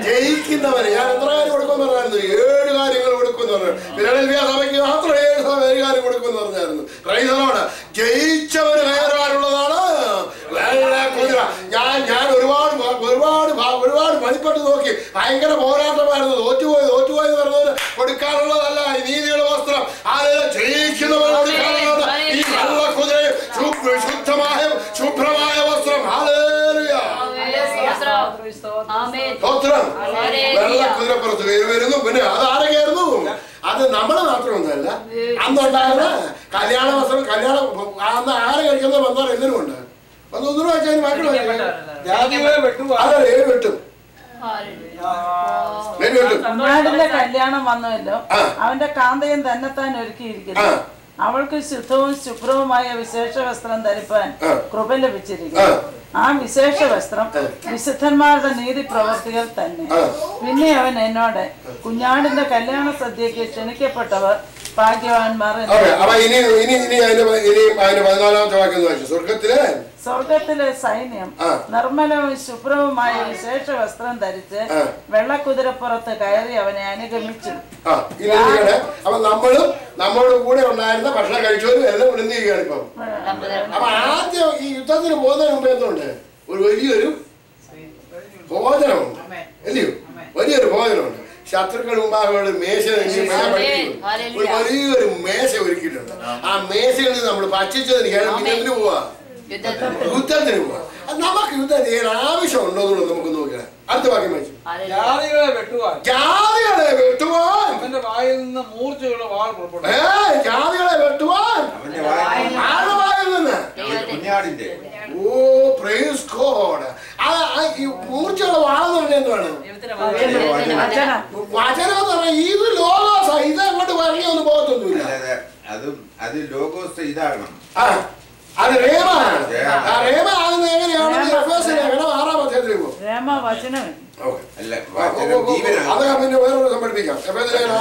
ജയിക്കുന്നവന്. ഞാൻ എത്ര കാര്യം കൊടുക്കുമെന്ന് പറഞ്ഞായിരുന്നു? 7 കാര്യങ്ങൾ കൊടുക്കുമെന്ന് പറഞ്ഞു. ഫിലഡൽഫിയ സഭയ്ക്ക് മാത്രം 7 കാര്യം കൊടുക്കുമെന്ന് പറഞ്ഞായിരുന്നു. ക്രൈസ്തവരോട് ജയിച്ചവന് കയറാനുള്ളതാണ് വെള്ളക്കുതിര. ഞാൻ ഒരുപാട് പണിപ്പെട്ട് നോക്കി. ഭയങ്കര പോരാട്ടമായിരുന്നു. തോറ്റുപോയി എന്ന് പറഞ്ഞവന് കൊടുക്കാനുള്ളതല്ല ഈ നീതിയുടെ വസ്ത്രം. ജയിക്കുന്നവന് കൊടുക്കാനുള്ളത് ഈ വെള്ളക്കുതിര, ശുഭ്രമായ വസ്ത്രം. വെള്ളക്കുതിരപ്പുറത്ത് വരുന്നു. പിന്നെ അത് ആരൊക്കെയായിരുന്നു? അത് നമ്മള് മാത്രമൊന്നുമല്ല. അന്നുണ്ടായിരുന്ന കല്യാണ വസ്ത്രം, കല്യാണം അന്ന് ആര് കഴിക്കുന്ന ബന്ധം എന്തിനും ഉണ്ട്. ഒന്നുകൂടെ വെച്ചാൽ വെട്ടും. കുഞ്ഞാടിന്റെ കല്യാണം വന്നല്ലോ. അവന്റെ കാന്തയും തന്നെത്താൻ ഒരുക്കിയിരിക്കുന്നു. അവൾക്ക് ശുദ്ധവും ശുഭ്രവുമായ വിശേഷ വസ്ത്രം ധരിപ്പാൻ കൃപ ലഭിച്ചിരിക്കുന്നു. ആ വിശേഷ വസ്ത്രം വിശുദ്ധന്മാരുടെ നീതി പ്രവർത്തികൾ തന്നെ. പിന്നെ അവൻ എന്നോട് കുഞ്ഞാടിന്റെ കല്യാണ സദ്യക്ക് ക്ഷണിക്കപ്പെട്ടവർ ഭാഗ്യവാന്മാർ. അപ്പൊ ഇനി അതിന്റെ 14-ാമത്തെ വാക്യം വായിച്ചു. സ്വർഗത്തിലെ സൈന്യം നിർമ്മലവും ശുഭ്രവുമായ വിശേഷ വസ്ത്രം ധരിച്ച് വെള്ളക്കുതിരപ്പുറത്ത് കയറി അവനെ അനുഗമിച്ചു. അപ്പൊ നമ്മളുടെ കൂടെ ഉണ്ടായിരുന്ന ഭക്ഷണം കഴിച്ചവരും എല്ലാം ഉണർന്നിരിക്കുകയാണ് ഇപ്പം. അപ്പൊ ആദ്യം ഈ യുദ്ധത്തിന് പോകുന്നതിന് മുമ്പ് എന്തുണ്ട്? ഒരു വലിയൊരു ഭോജനമുണ്ട്, അല്ലയോ? വലിയൊരു ഭോജനമുണ്ട്. ശത്രുക്കൾ മുമ്പാകെ മേശ വലിയൊരു മേശ ഒരുക്കിയിട്ടുണ്ട്. ആ മേശയിൽ നിന്ന് നമ്മൾ ഭക്ഷിച്ചതിന് ശേഷം പിന്നെ എന്തിനു പോവാ? യുദ്ധത്തിന് പോവാ. നമുക്ക് യുദ്ധം ചെയ്യാൻ ആവശ്യമുണ്ടോ എന്നുള്ളത് നമുക്ക് നോക്കിയാൽ അടുത്ത വാക്യം വായിച്ചു. ജാതികളെ വെട്ടുവാൻ അവന്റെ വായിൽ നിന്ന് മൂർച്ചയുള്ള വാൾ പുറപ്പെട്ടു. ജാതികളെ വെട്ടുവാൻ ആരുടെ വായിൽ നിന്ന്? ഓ പ്രൈസ് ഗോഡ്. മൂർച്ചയുള്ള വാളെന്ന് പറഞ്ഞാൽ എന്താണ്? വചനം എന്ന് പറഞ്ഞാൽ ഇത് ലോകോസ. ഇത് അങ്ങോട്ട് പറഞ്ഞൊന്നും പോകത്തൊന്നുമില്ല. അത് ലോകോസ് ഇതാകണം. അത് റേമാണ്. റേമ ആകുന്ന എങ്ങനെയാണ്? 6-ാം അധ്യായത്തിൽ പോകും. അത് പിന്നെ വേറൊരു സംഘടിപ്പിക്കാം. എഫേസ് ലേഖനം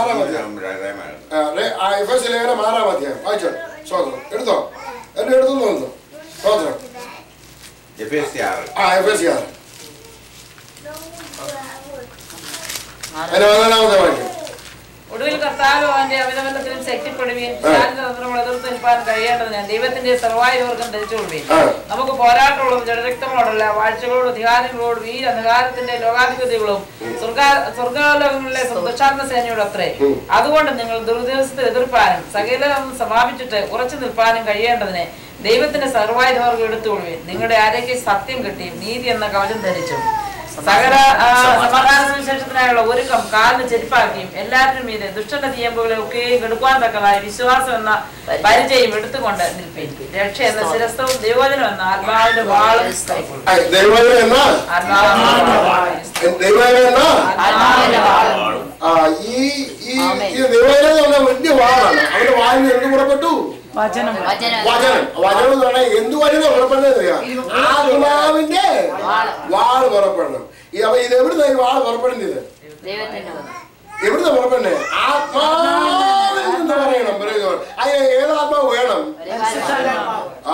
6-ാം അധ്യായം വായിച്ചോ. സ്വതന്ത്രം എടുത്തോ, എന്നെ എടുത്തു തോന്നുന്നു. സ്വതന്ത്രം എഫേസ് 6 അതിന്റെ 14-ാമത്തെ വാക്യം. ഒടുവിൽ കർത്താവ് അവന്റെ അമിതബന്ധത്തിലും ശക്തിപ്പെടുകയും എതിർത്ത് നിൽപ്പാൻ കഴിയേണ്ടതിന് ദൈവത്തിന്റെ സർവായുവർഗം ധരിച്ചുകൊള്ളുകയും. നമുക്ക് പോരാട്ടമുള്ളത് ജഡരക്തങ്ങളോടല്ല, വാഴ്ചകളോട്, അധികാരങ്ങളോട്, ഈ അധികാരത്തിന്റെ ലോകാധിപതികളും സ്വർഗാലോകങ്ങളിലെ ദുഷ്ടാത്മ സേനയോട് അത്രേ. അതുകൊണ്ട് നിങ്ങൾ ദുർദിവസത്തിൽ എതിർപ്പാനും സകലം സമാപിച്ചിട്ട് ഉറച്ചു നിൽപ്പാനും കഴിയേണ്ടതിന് ദൈവത്തിന്റെ സർവായുധവർഗം എടുത്തുകൊള്ളുകയും നിങ്ങളുടെ ആരേക്ക് സത്യം കിട്ടിയും നീതി എന്ന കവചം ധരിച്ചു സകല സമാധാന സുവിശേഷത്തിനായുള്ള ഒരുക്കം കാലിന് ചെരുപ്പാക്കിയും എല്ലാവരും മീതെ ദുഷ്ടന്റെ തീയമ്പുകളെ ഒക്കെയും കെടുക്കുവാൻ തക്കതായ വിശ്വാസം എന്ന പരിചയം എടുത്തുകൊണ്ട് നിൽപ്പീൻ. രക്ഷ എന്ന ശിരസ്ത്രവും ദൈവവചനം എന്ന ആത്മാവിന്റെ വാളും വചനം എന്ന് പറഞ്ഞാൽ എന്ത് വചനം പുറപ്പെടുന്നത്? ആത്മാവിന്റെ വാള് പുറപ്പെടണം. അപ്പൊ ഇത് എവിടുന്ന ഈ വാള് പുറപ്പെടുന്നത്? എവിടുന്ന പുറപ്പെടുന്നത്? ആത്മാവിൽ നിന്ന് പറയണം. അതിന് ഏതാത്മാവ് വേണം?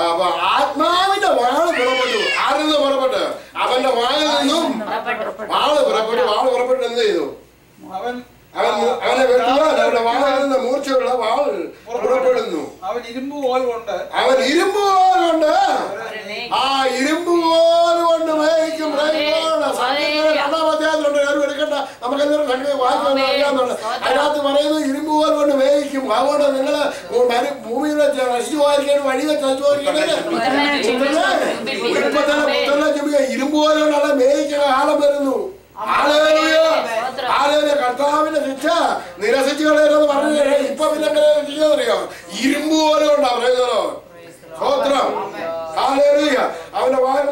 അപ്പൊ ആത്മാവിന്റെ വാള് പുറപ്പെട്ടു. ആരിൽ നിന്ന് പുറപ്പെട്ടു? അവന്റെ വാളിൽ നിന്നും വാള് പുറപ്പെട്ടു. വാള് പുറപ്പെട്ടു എന്ത് ചെയ്തു? അവനെ വെട്ടുവാൻ അവന്റെ വാളിൽ നിന്ന് മൂർച്ചയുള്ള വാൾ പുറപ്പെടുന്നു. അവൻ ഇരുമ്പ് കോൽ കൊണ്ട് ആ ഇരുമ്പ് കോൽ കൊണ്ട് മേയ്ക്കും. എടുക്കണ്ട, നമുക്ക് അതിനകത്ത് പറയുന്നു ഇരുമ്പ് കോൽ കൊണ്ട് മേയ്ക്കും. അതുകൊണ്ട് നിങ്ങള് ഭൂമിയിൽ വെച്ച് നശിച്ചു പോയിരിക്കാൻ വഴി വെച്ച് നശിച്ചു പോയിരിക്കുന്നത് ഇപ്പൊ തന്നെ പുത്തല്ല ചുമ്പിക ഇരുമ്പ് കോൽ കൊണ്ടുള്ള മേയ്ക്കുന്ന കാലം വരുന്നു. കർത്താവിന്റെ ശിക്ഷ നിരസിച്ചു കളയരുതെന്ന് പറഞ്ഞു. ഇപ്പൊ പിന്നെ ചെയ്യാന്നറിയോ? ഇരുമ്പ് പോലെ കൊണ്ടാ പറയുന്നതോ. സ്തോത്രം. അവന്റെ വായന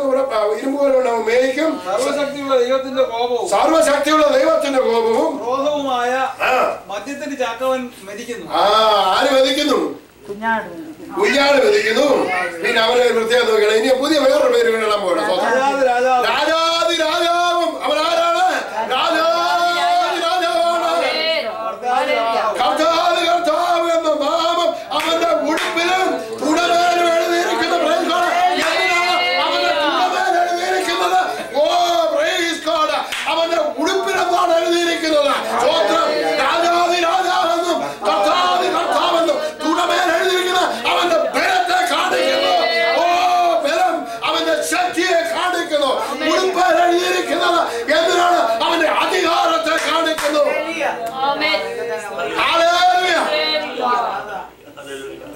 ഇരുമ്പ് പോലെ കൊണ്ട് അവൻ മേയ്ക്കും. സർവശക്തിയുള്ള ദൈവത്തിന്റെ കോപവും ക്രോധവുമായ മദ്യത്തിന്റെ ചാക്കവൻ മെതിക്കുന്നു. ആര് മെതിക്കുന്നു? കുഞ്ഞാട് മെതിക്കുന്നു. പിന്നെ അവനെ പ്രത്യേകം നോക്കണം. ഇനി പുതിയ വേറൊരു പേര് വീഴാൻ പോകണം. രാജാതി രാജാവും അവനാരാണ്? കർത്താവ് എന്ന നാമം അവന്റെ ഉടുപ്പിലും തുടമേലും എഴുതിയിരിക്കുന്ന അവന്റെ ഉടുപ്പിലെന്താണ് എഴുതിയിരിക്കുന്നത്? രാജാതി രാജാവെന്നും കർത്താവ് കർത്താവെന്നും തുടമേൽ എഴുതിയിരിക്കുന്ന അവന്റെ ബലത്തെ കാണിക്കുന്നു. ബലം അവന്റെ ശക്തിയെ കാണിക്കുന്നു. ഉടുപ്പേൽ എഴുതിയിരിക്കുന്നത് എന്തിനാണ്? അവന്റെ അധികാരത്തെ കാണിക്കുന്നു.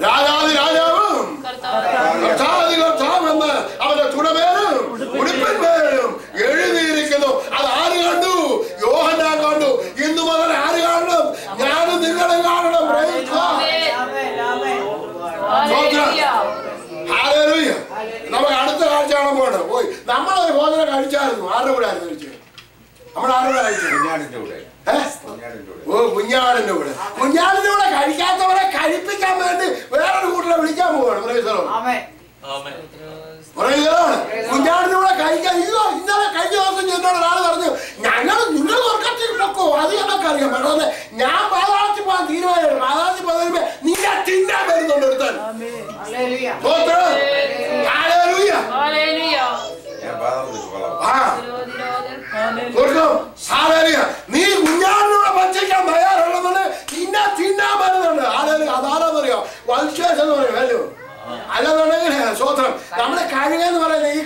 രാജാതി രാജാവും കർത്താതി കർത്താവെന്ന് അവന്റെ തുടമേലും ഉടുപ്പിന്മേലും എഴുതിയിരിക്കുന്നു. അത് ആര് കണ്ടു? യോഹന്നാൻ കണ്ടു. ഇന്നു മുതൽ ആര് കാണണം? ഞാനും നിങ്ങളും കാണണം. നമുക്ക് അടുത്ത കാഴ്ച കാണാൻ പോകണം. പോയി നമ്മളൊരു ഭോജനം കഴിച്ചായിരുന്നു. ആരുടെ കൂടെ ആയിരുന്നു കഴിച്ചത്? നമ്മളാരുടെ കഴിച്ചത്? കുഞ്ഞാടിന്റെ കൂടെ. കുഞ്ഞാടിന്റെ കൂടെ കഴിക്കാത്തവരെ കഴിപ്പിക്കാൻ വേണ്ടി വേറൊരു കൂട്ടിനെ വിളിക്കാൻ പോവാണ്. കുഞ്ഞാടിന്റെ കൂടെ കഴിക്കാൻ ഇന്നലെ കഴിഞ്ഞ ദിവസം എന്നോട് ഒരാൾ പറഞ്ഞു, നിങ്ങൾ ഉറക്കത്തിൽ പൊക്കോ, അത് ഞങ്ങൾക്കറിയാം. പക്ഷേ ഞാൻ പാതാളത്തിൽ പോകാൻ തീരുമാനം. അതായത് പറയുമ്പോ നിന്നെ തിന്നാൻ വരുന്നുണ്ട് ഒരുത്തൻ. നീ കുഞ്ഞാടിനൂടെ ഭക്ഷിക്കാൻ തയ്യാറുള്ളതുകൊണ്ട് നിന്നെ തിന്നാൻ വരുന്നുണ്ട്. അതാണെന്നറിയോ വത്സേഷം എന്ന് പറയും. ഹലോ അല്ലെന്നുണ്ടെങ്കിൽ സ്വത്രം നമ്മുടെ കഴുകെന്ന് പറയുന്നത് ഈ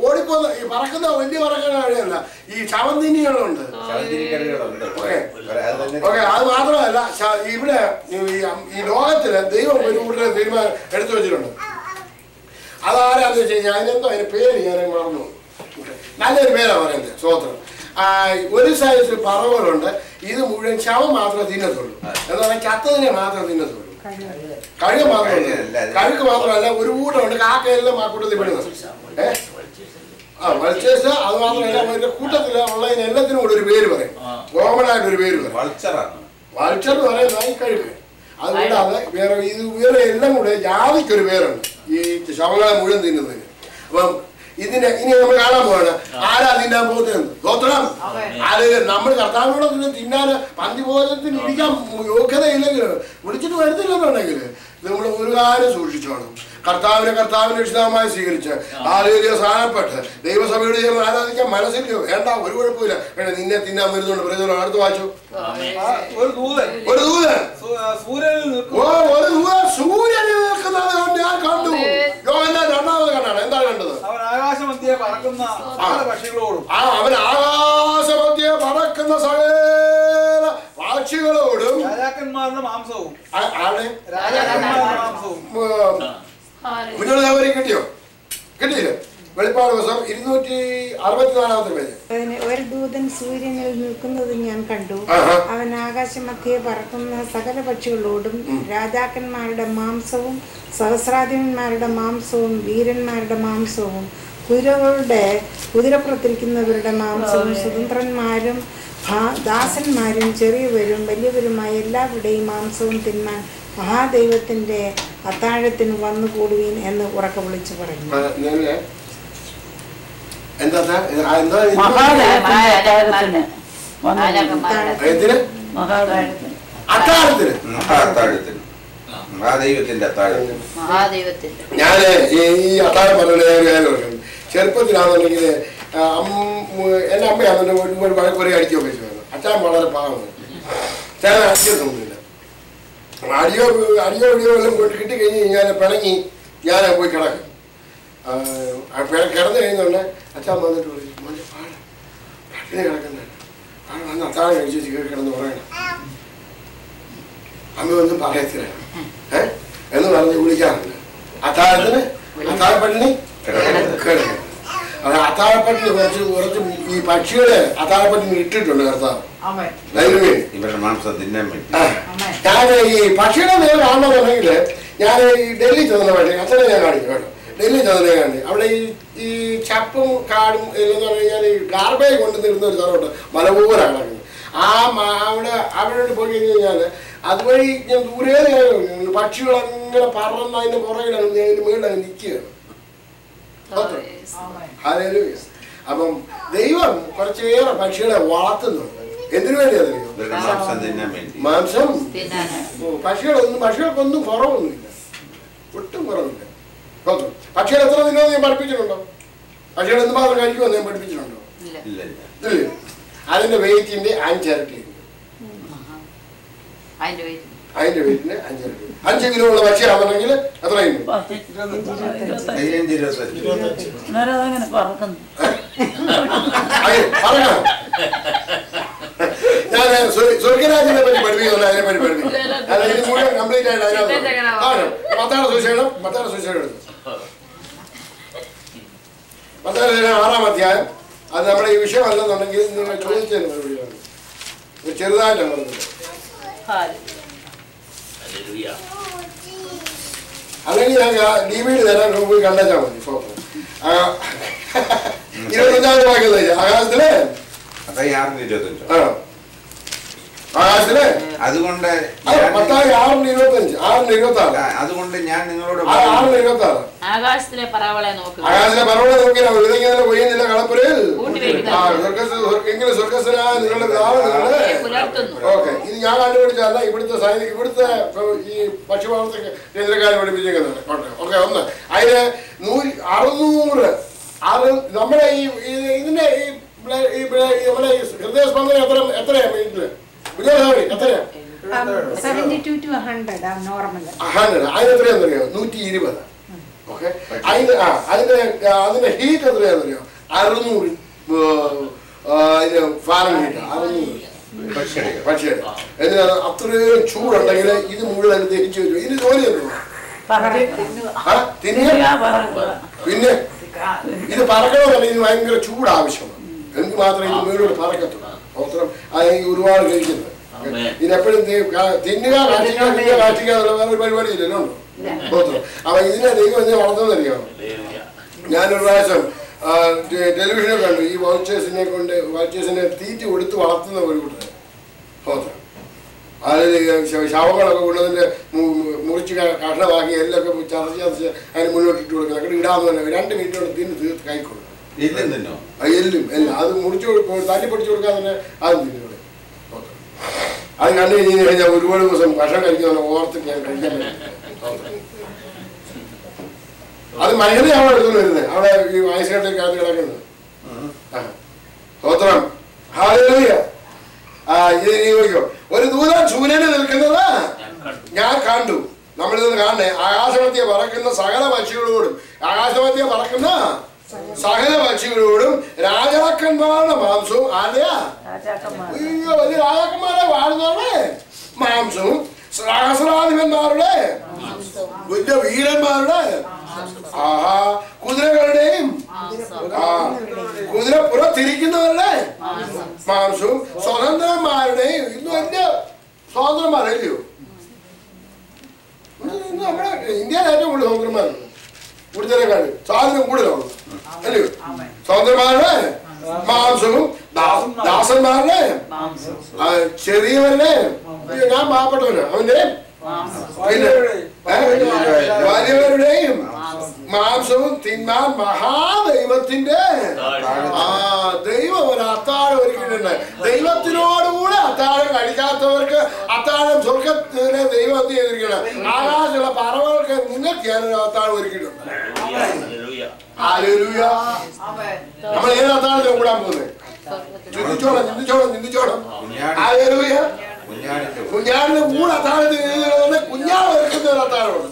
ഓടിപ്പോന്ന ഈ പറക്കുന്ന വലിയ പറക്കുന്ന കഴിയല്ല, ഈ ശവന്തിനികളുണ്ട്. ഓക്കെ, അത് മാത്രമല്ല ഇവിടെ ഈ ലോകത്തില് ദൈവം ഒരു കൂട്ടരെ തീരുമാനം എടുത്തു വെച്ചിട്ടുണ്ട്. അതാരാന്ന് വെച്ച് കഴിഞ്ഞാൽ അതിനെന്തോ അതിന്റെ പേര് ഞാൻ മറന്നു. നല്ലൊരു പേരാ പറയുന്നത്. സ്വത്രം ഒരു സൈസ് പറവകളുണ്ട്. ഇത് മുഴുവൻ ശവം മാത്രമേ തിന്നത്തുള്ളൂ. എന്ന് പറഞ്ഞാൽ ചത്തതിനെ മാത്രമേ തിന്നത്തുള്ളൂ. കഴുക മാത്രമല്ല, കഴുക്ക് മാത്രമല്ല ഒരു കൂട്ടമുണ്ട്. കാക്കയെല്ലാം ആ കൂട്ടത്തിൽ പെടുന്നത്. വൾച്ചേഴ്സ് അത് മാത്രമല്ല, അവരുടെ കൂട്ടത്തിൽ ഉള്ളതിന് എല്ലാത്തിനും കൂടെ ഒരു പേര് പറയും. കോമൺ ആയിട്ടൊരു പേര് പറയും. വൾച്ചർ എന്ന് പറയുന്നത് ഈ കഴുക്ക്. അതുകൂടാതെ വേറെ എല്ലാം കൂടെ ജാതിക്കൊരു പേരുണ്ട് ഈ ശവങ്ങളെ മുഴുവൻ തിന്നുന്നതിന്. അപ്പം ഇതിനെ ഇനി നമ്മൾ കാണാൻ പോവാണ്. ആരാ തിന്നാൻ പോകുന്നത്? സ്തോത്രം. അത് നമ്മൾ കർത്താവിനോട് തിന്നാന് പന്തിഭോജനത്തിന് ഇരിക്കാൻ യോഗ്യതയില്ലെങ്കിൽ വിളിച്ചിട്ട് വരുന്നില്ലെന്നുണ്ടെങ്കിൽ നമ്മൾ ഒരു കാര്യം സൂക്ഷിച്ചോണം. കർത്താവിനെ വിശദമായി സ്വീകരിച്ച് ആരോഗ്യ സ്ഥാനപ്പെട്ട് ദൈവസഭയോട് ചേർന്ന് ആരാധിക്കാൻ മനസ്സിലോ വേണ്ട, ഒരു കുഴപ്പമില്ല. വേണ്ട, നിന്നെ തിന്നാൻ വരുന്നുണ്ട്. പ്രയോജനം അടുത്ത് വായിച്ചു. ഒരു ദൂതൻ സൂര്യനിൽ നിൽക്കുന്നത് ഞാൻ കണ്ടു. യോഹന്നാൻ 2ാമത് കണ്ടാണ്. എന്താണ് കണ്ടത്? അവൻ ആകാശമധ്യേ പറക്കുന്ന സകല പക്ഷികളോടും രാജാക്കന്മാരുടെ മാംസവും മുന്നോട്ട് സൗകര്യം കിട്ടിയോ? കിട്ടിയില്ല. വെളിപ്പാട് ദിവസം 264 പേജ്. ഒരു ദൂതൻ സൂര്യനിൽ നിൽക്കുന്നത് ഞാൻ കണ്ടു. അവൻ ആകാശമധ്യേ പറക്കുന്ന സകല പക്ഷികളോടും രാജാക്കന്മാരുടെ മാംസവും സഹസ്രാധിപന്മാരുടെ മാംസവും വീരന്മാരുടെ മാംസവും കുതിരപ്പുറത്തിരിക്കുന്നവരുടെ മാംസവും സ്വതന്ത്രന്മാരും ദാസന്മാരും ചെറിയവരും വലിയവരുമായ എല്ലാവരുടെയും മാംസവും തിന്നാൻ മഹാദൈവത്തിന്റെ അത്താഴത്തിന് വന്നുകൂടുവീൻ എന്ന് ഉറക്കെ വിളിച്ചു പറഞ്ഞു. ഞാന് ഈ അത്താഴം പറഞ്ഞ ചെറുപ്പത്തിലാണെന്നുണ്ടെങ്കിൽ എന്റെ അമ്മയാണെന്നുണ്ടെങ്കിൽ ഒരു വഴക്കുറെ അടിക്കുകയൊക്കെ ചെയ്യുന്നത്. അച്ഛൻ വളരെ പാവമാണ്. ഞാൻ അടിക്കൊന്നുമില്ല. അടിയോ എല്ലാം കൊണ്ട് കിട്ടിക്കഴിഞ്ഞ് ഞാൻ പിണങ്ങി ഞാൻ പോയി കിടക്കും. കിടന്നു കഴിയുന്നുണ്ട് അച്ഛൻ വന്നിട്ട് വിളിച്ചു, മോനെ പട്ടിണി കിടക്കുന്ന വന്ന് അത്താഴം കഴിച്ചു കയറി കിടന്ന് പറയണം. അമ്മ ഒന്നും പറയത്തില്ല എന്ന് പറഞ്ഞ് വിളിക്കാറുണ്ട്. അത്താഴപ്പട്ടിണി കിടക്കണം. അത് അത്താഴപ്പട്ടിന് കുറച്ച് ഈ പക്ഷികളെ അത്താഴപ്പട്ടിന് ഇട്ടിട്ടുണ്ട് കർത്താവ്. ഞാൻ ഈ പക്ഷിയുടെ നേരെ കാണണമെന്നുണ്ടെങ്കിൽ ഞാൻ ഈ ഡൽഹി ചെന്ന പക്ഷേ അച്ഛനെ ഞാൻ കാണിക്കും കേട്ടോ. ഡൽഹി ചെന്നതിനെ കാണി അവിടെ ഈ ചപ്പും കാടും എന്ന് പറഞ്ഞു കഴിഞ്ഞാൽ ഈ ഗാർബേജ് കൊണ്ട് നിൽക്കുന്ന ഒരു സ്ഥലമുണ്ട്. മലപൂരാണ് കിടക്കുന്നത്. അവിടെ പോയി കഴിഞ്ഞ് കഴിഞ്ഞാൽ അതുവഴി ഞാൻ ദൂരെ പക്ഷികളങ്ങനെ പറന്ന് അതിന്റെ പുറകിൽ അതിന്റെ മുകളിൽ അങ്ങ് നിൽക്കുകയാണ്. അപ്പം ദൈവം കുറച്ചേറെ പക്ഷികളെ വളർത്തുന്നുണ്ട്. എന്തിനു വേണ്ടിയാ? മാംസം. പക്ഷികൾക്കൊന്നും കുറവൊന്നുമില്ല, ഒട്ടും കുറവില്ല. പക്ഷികൾ എത്ര ദിനം ഞാൻ പഠിപ്പിച്ചിട്ടുണ്ടോ? പക്ഷികൾ എന്തുമാത്രം കഴിക്കുമെന്ന് ഞാൻ പഠിപ്പിച്ചിട്ടുണ്ടോ? ഇല്ല. അതിന്റെ വെയിറ്റിന്റെ 5 ഇരട്ടി. അതിന്റെ വെയിറ്റിന് 5 ഇരട്ടി. 5 കിലോ ഉള്ള പക്ഷിയാണെന്നുണ്ടെങ്കിൽ എത്രയും ഞാൻ സ്വർഗരാജിനെ പറ്റി പഠിപ്പിക്കുന്നു. അതിനെ പറ്റി പഠിപ്പിക്കും. ഇത് മുഴുവൻ കംപ്ലീറ്റ് ആയിട്ട് അതിനകത്ത് മത്തായിയുടെ സുവിശേഷം എടുത്തു. മത്തായിയുടെ 6-ാം അധ്യായം. അത് നമ്മുടെ ഈ വിഷയം അല്ലെന്നുണ്ടെങ്കിൽ നിങ്ങൾ ചോദിച്ചതിന് മറുപടിയാണ്. ചെറുതായിട്ടാണ് പറഞ്ഞത്. അല്ലെങ്കിൽ ഞാൻ DVD തരാൻ പോയി കണ്ടാൽ മതി. 25-ാം വാക്യം ആകാശത്തില് ആകാശത്തിലെ അതുകൊണ്ട് മത്തായി 6:25 6:26 അതുകൊണ്ട് ഞാൻ നിങ്ങളോട് 6:26 ആകാശത്തിലെ പറവളെ നോക്കുക. ആകാശത്തിലെ പറവളെ നോക്കിയാൽ വിതയ്ക്കുന്നില്ല, കൊയ്യുന്നില്ല, കളപ്പുരയിൽ എങ്കിലും സ്വർഗസ്ഥനായ നിങ്ങളുടെ പിതാവ് നിങ്ങളെ പുലർത്തുന്നു. ഓക്കെ. ഇത് ഞാൻ കണ്ടുപിടിച്ചല്ല, ഇവിടുത്തെ ഇവിടുത്തെ ഈ പക്ഷിപാലത്തെ കേന്ദ്രക്കാരെ പഠിപ്പിച്ചേക്കുന്നതാണ്. ഓക്കെ. ഒന്ന് അതിന് 600 നമ്മുടെ ഈ ഇതിന്റെ നമ്മുടെ ഹൃദയസ്പന്ദനം എത്രയാ മിനിറ്റില്? എത്രയാ? 72 to 100 നോർമൽ. 100. അതിന് എത്രയാണെന്നറിയോ? 120. ഓക്കെ. അതിന്റെ ഹീറ്റ് എത്രയാണെന്നറിയോ? 600 ഫാരൻഹീറ്റ്. 600 പക്ഷേ എന്തിനാണ് അത്രയും ചൂടുണ്ടെങ്കിൽ ഇത് മുഴുവൻ ദഹിച്ചു വരും. ഇതിന് ജോലി എന്തുവാ? പിന്നെ ഇത് പറക്കണമെന്നല്ല, ഇത് ഭയങ്കര ചൂട് ആവശ്യമാണ്. എനിക്ക് മാത്രമേ ഇത് വീടോട് പറക്കത്തുള്ളൂ. മാത്രം ഒരുപാട് കഴിക്കുന്നത് ഇതിനെപ്പോഴും തിന്നുക കാച്ചിക്കുക എന്നുള്ള വേറെ പരിപാടി ഇല്ലല്ലോ. അപ്പൊ ഇതിനെ ദൈവം എന്തിനാ വളർത്തുന്നറിയാമോ? ഞാനൊരു പ്രാവശ്യം ടെലിവിഷനിൽ കണ്ടു. ഈ വൗച്ചേഴ്സിനെ തീറ്റ കൊടുത്ത് വളർത്തുന്ന ഒരു കൂട്ടർ ഹോത്രം. അതായത് ശവങ്ങളൊക്കെ കൊണ്ടതിന്റെ മുറിച്ച് കഷ്ണമാക്കി എല്ലൊക്കെ ചതച്ച് അതിന് മുന്നോട്ട് ഇട്ട് കൊടുക്കണം. അങ്ങനെ ഇടാന്ന് തന്നെ 2 മിനിറ്റ് കൊണ്ട് തിന്ന് തീർത്ത് കൈക്കൊള്ളും. എല്ലും എല്ലാം അത് മുറിച്ച് തല്ലി പൊടിച്ചു കൊടുക്കാൻ തന്നെ അത് തിന്നു. അത് കണ്ടു കഴിഞ്ഞാൽ ഒരുപാട് ദിവസം ഭക്ഷണം കഴിക്കുന്ന ഓർത്തിട്ട് ഞാൻ കഴിക്കാൻ പറ്റും. അത് മനുഷ്യനെ അവിടെ എടുത്തുകൊണ്ട് വരുന്നത്, അവിടെ ഈ വയസ്സുകാരുടെ കാലത്ത് കിടക്കുന്നത്. സ്തോത്രം. ഹല്ലേലൂയ. ഒരു ദൂതൻ സൂര്യന് നിൽക്കുന്നത് ഞാൻ കണ്ടു. നമ്മളിത് കാണണേ. ആകാശമധ്യ പറക്കുന്ന സകല പക്ഷികളോടും സകല പക്ഷികളോടും രാജാക്കന്മാരുടെ മാംസവും ആരെയാ? വലിയ രാജാക്കന്മാരെ വാഴുന്നവരുടെ മാംസവും സഹസ്രാധിപന്മാരുടെ വലിയ വീരന്മാരുടെ കുതിരകളുടെയും കുതിരപ്പുറത്തിരിക്കുന്നവരുടെ മാംസവും സ്വതന്ത്രന്മാരുടെയും. ഇന്ന് വലിയ സ്വതന്ത്രന്മാരല്ലയോ? ഇന്ന് നമ്മുടെ ഇന്ത്യയിൽ ഏറ്റവും കൂടുതൽ സ്വതന്ത്രന്മാരുണ്ട്. കൂടുതലേക്കാണ് സ്വാതന്ത്ര്യം കൂടുതലാണ് അല്ലയോ? സ്വതന്ത്രന്മാരുടെ മാംസവും ദാസന്മാരുടെ ചെറിയവരുടെ ഞാൻ പാവപ്പെട്ടവന് അവന്റെ വലിയവരുടെയും മാംസവും തിന്നാൻ മഹാദൈവത്തിന്റെ ദൈവം ഒരു അത്താഴം ഒരുക്കിയിട്ടുണ്ട്. ദൈവത്തിനോടുകൂടെ അത്താഴം കഴിക്കാത്തവർക്ക് അത്താഴം സ്വർഗത്തിലെ ദൈവം എന്ത് ചെയ്തിരിക്കണം? ആകാശമുള്ള പറവകൾക്ക് നിങ്ങൾക്ക് ഞാനൊരു അത്താഴം ഒരുക്കിയിട്ടുണ്ട്. നമ്മൾ ഏത് അത്താഴത്തിന് കൂടാൻ പോകുന്നത്? ചിന്തിച്ചോളം. കുഞ്ഞാടിന് കൂടെ അത്താഴത്തിന് കുഞ്ഞാട് ഒരുക്കുന്ന ഒരു അത്താഴമുണ്ട്.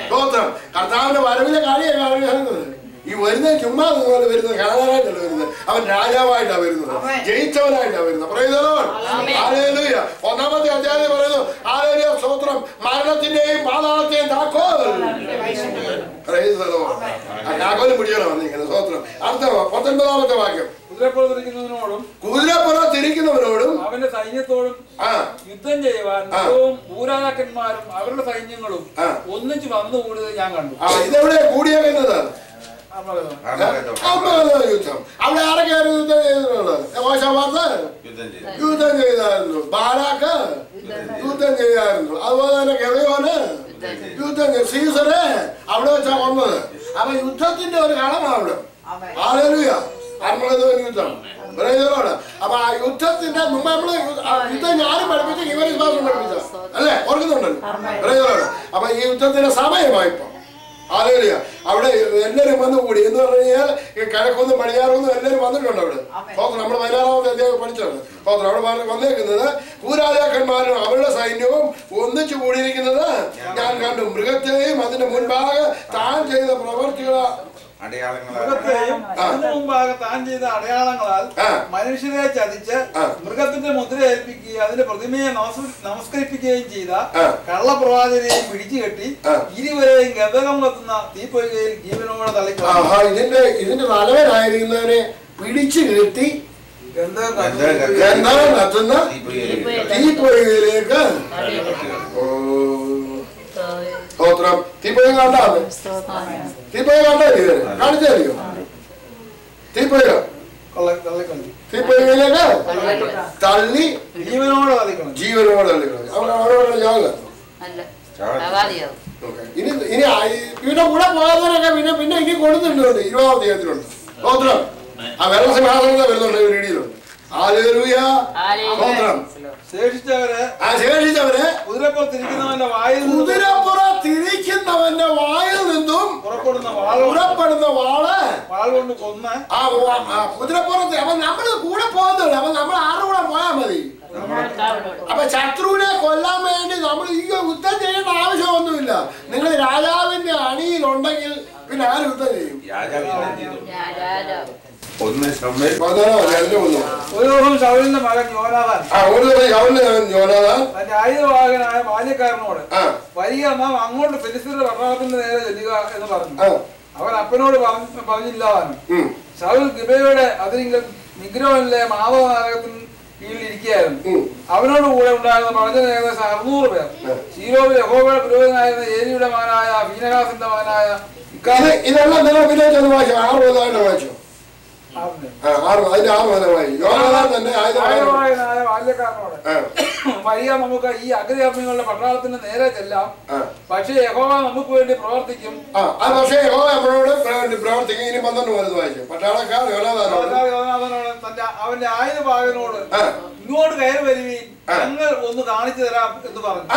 സ്തോത്രം. കർത്താവിന്റെ വരവിലെ കാര്യമാണ് കാണുന്നത്. ഈ വരുന്നത് ചുമ്മാ പോലെ വരുന്നത് കാണാനായിട്ടല്ല വരുന്നത്. അവൻ രാജാവായിട്ടാണ് വരുന്നത്, ജയിച്ചവനായിട്ടാണ് വരുന്നത്. ഹല്ലേലൂയ. 1-ാമത്തെ അധ്യായം പറയുന്നു ഹല്ലേലൂയ സ്തോത്രം. മരണത്തിന്റെയും പാതാളത്തെയും താക്കോൽ താക്കോലും പിടിക്കണം വന്നിരിക്കുന്നത്. സ്തോത്രം. അടുത്ത 19-ാമത്തെ വാക്യം. കുതിരപ്പുറത്തിരിക്കുന്നവരോടും അവന്റെ സൈന്യത്തോടും യുദ്ധം ചെയ്യുവാൻ ഭൂരാജാക്കന്മാരും അവരുടെ സൈന്യങ്ങളും ഒന്നിച്ച് വന്നുകൂടിയത് ഞാൻ കണ്ടു. ഇതെവിടെ കൂടിയേക്കുന്നത്? യുദ്ധം. അവിടെ ആരൊക്കെയായിരുന്നു യുദ്ധം ചെയ്തിട്ടുള്ളത്? യുദ്ധം ചെയ്തായിരുന്നു. ബാരാക്ക് യുദ്ധം ചെയ്തായിരുന്നു. അതുപോലെ തന്നെ ഗെദയോന് യുദ്ധം ചെയ്തു. സീസറ് അവിടെ വെച്ചാ വന്നത്. അപ്പൊ യുദ്ധത്തിന്റെ ഒരു കളമാണ് അവിടെ. ഹല്ലേലൂയ. യുദ്ധം. അപ്പൊ ആ യുദ്ധത്തിന്റെ മുമ്പ് നമ്മള് യുദ്ധം ഞാനും പഠിപ്പിച്ച ഇവർ വിശ്വാസം പഠിപ്പിച്ച അല്ലേ? ഓർക്കുന്നുണ്ടല്ലോ. അപ്പൊ ഈ യുദ്ധത്തിന്റെ സമയമായിപ്പോ ഹല്ലേലൂയ. അവിടെ എല്ലാവരും വന്നുകൂടി എന്ന് പറഞ്ഞു കഴിഞ്ഞാൽ കിഴക്കൊന്നും പടിഞ്ഞാറൊന്നും എല്ലാവരും വന്നിട്ടുണ്ട് അവിടെ. നമ്മൾ 16-ാമത്തെ അധ്യായം പഠിച്ചത്. അവിടെ വന്നേക്കുന്നത് ഭൂരാജാക്കന്മാരും അവരുടെ സൈന്യവും ഒന്നിച്ചു കൂടിയിരിക്കുന്നത് ഞാൻ കണ്ടു. മൃഗത്തെയും അതിന്റെ മുൻപാകെ താൻ ചെയ്ത പ്രവർത്തികളെ അടയാളങ്ങളാൽ മനുഷ്യരെ ചതിച്ച് മൃഗത്തിന്റെ മുദ്ര ഏൽപ്പിക്കുകയും അതിന്റെ പ്രതിമയെ നമസ്കരിപ്പിക്കുകയും ചെയ്ത കള്ളപ്രവാചകനെയും പിടിച്ചു കെട്ടി ഇരുവരെയും ഗന്ധകം കത്തുന്ന തീപ്പൊയ്കയിൽ ജീവനോടെ തള്ളിക്കളഞ്ഞു. ഇതിന്റെ തലവനായിരിക്കുന്നവരെ പിടിച്ചു കെട്ടി ഗന്ധകം കത്തുന്ന തീപ്പൊയ്കയിലേക്ക് സ്തോത്രം. തീപ്പൊയ്ക കണ്ടാണ്. തീപ്പൊയ്ക കണ്ടോ? കാണിച്ചറിയോ? തീപ്പൊയ്ക തീപ്പൊയ്കയിലേക്ക് തള്ളി ജീവനോടെ തള്ളിക്കണം. ജീവനോടെ തള്ളിക്കളഞ്ഞു. അവരോട് ജാഗ്രത. ഇനി ഇവന്റെ കൂടെ പോകാത്തവരൊക്കെ പിന്നെ ഇനി കൊടുത്തിട്ടുണ്ട്. 20-ാം അധ്യായത്തിലുണ്ട്. സ്തോത്രം. ആ വെള്ളസിംഹാസനത്തിൽ വരുന്നുണ്ട്, ഇടിയിലുണ്ട്. ഹല്ലേലൂയ. സ്തോത്രം. ശേഷിച്ചവരെ കുതിരപ്പുറത്തിരിക്കുന്നവന്റെ വായിൽ നിന്നും പുറപ്പെടുന്ന വാള് കൊണ്ട് കൊന്ന് കുതിരപ്പുറത്ത്. അപ്പൊ നമ്മള് കൂടെ പോകുന്നുള്ളു. അപ്പൊ നമ്മൾ ആരുടെ കൂടെ പോയാൽ മതി. അപ്പൊ ശത്രുവിനെ കൊല്ലാൻ വേണ്ടി നമ്മൾ ഈ യുദ്ധം ചെയ്യേണ്ട ആവശ്യമൊന്നുമില്ല. നിങ്ങൾ രാജാവിന്റെ അണിയിലുണ്ടെങ്കിൽ പിന്നെ ആര് യുദ്ധം ചെയ്യും? ഒരു ദിവസം ശൗലിന്റെ മകൻ യോനാഥാൻ തന്റെ ആയുധവാഹകനായ ബാല്യക്കാരനോട് വരിക, നാം അങ്ങോട്ട് ഫെലിസ്ത്യരുടെ പട്ടണത്തിന്റെ നേരെ ചെല്ലുക എന്ന് പറഞ്ഞു. അവൻ അപ്പനോട് പറഞ്ഞില്ലാതാനും. ശൗൽ ഗിബയുടെ അതിരിങ്കൽ മിഗ്രോനിലെ മാധവനാരകത്തിന് കീഴിലിരിക്കുകയായിരുന്നു. അവനോട് കൂടെ ഉണ്ടായിരുന്ന പടജന ഏകദേശം 600 പേർ. ശീലോവിൽ യഹോവയുടെ പുരോഹിതനായിരുന്ന ഏലിയുടെ മകനായ ഫീനഹാസിന്റെ മകനായ ഇതെല്ലാം നിങ്ങൾ പിന്നെ വായിച്ചു. 6 വായിച്ചു. ബാല്യക്കാരനോട് വരിക, നമുക്ക് ഈ അഗ്രഹങ്ങളുടെ പട്ടാളത്തിന്റെ നേരെ ചെല്ലാം. പക്ഷേ യഹോവ നമുക്ക് വേണ്ടി പ്രവർത്തിക്കും. പക്ഷേ യഹോവ നമ്മളോട് പ്രവർത്തിക്കും. ഇനി 12 വായിച്ചു. പട്ടാളക്കാർ തന്റെ അവന്റെ ആയുധഭാഗനോട് ഇങ്ങോട്ട് കയറി വരികയും ഞങ്ങൾ ഒന്ന് കാണിച്ചു തരാം എന്ന് പറഞ്ഞു.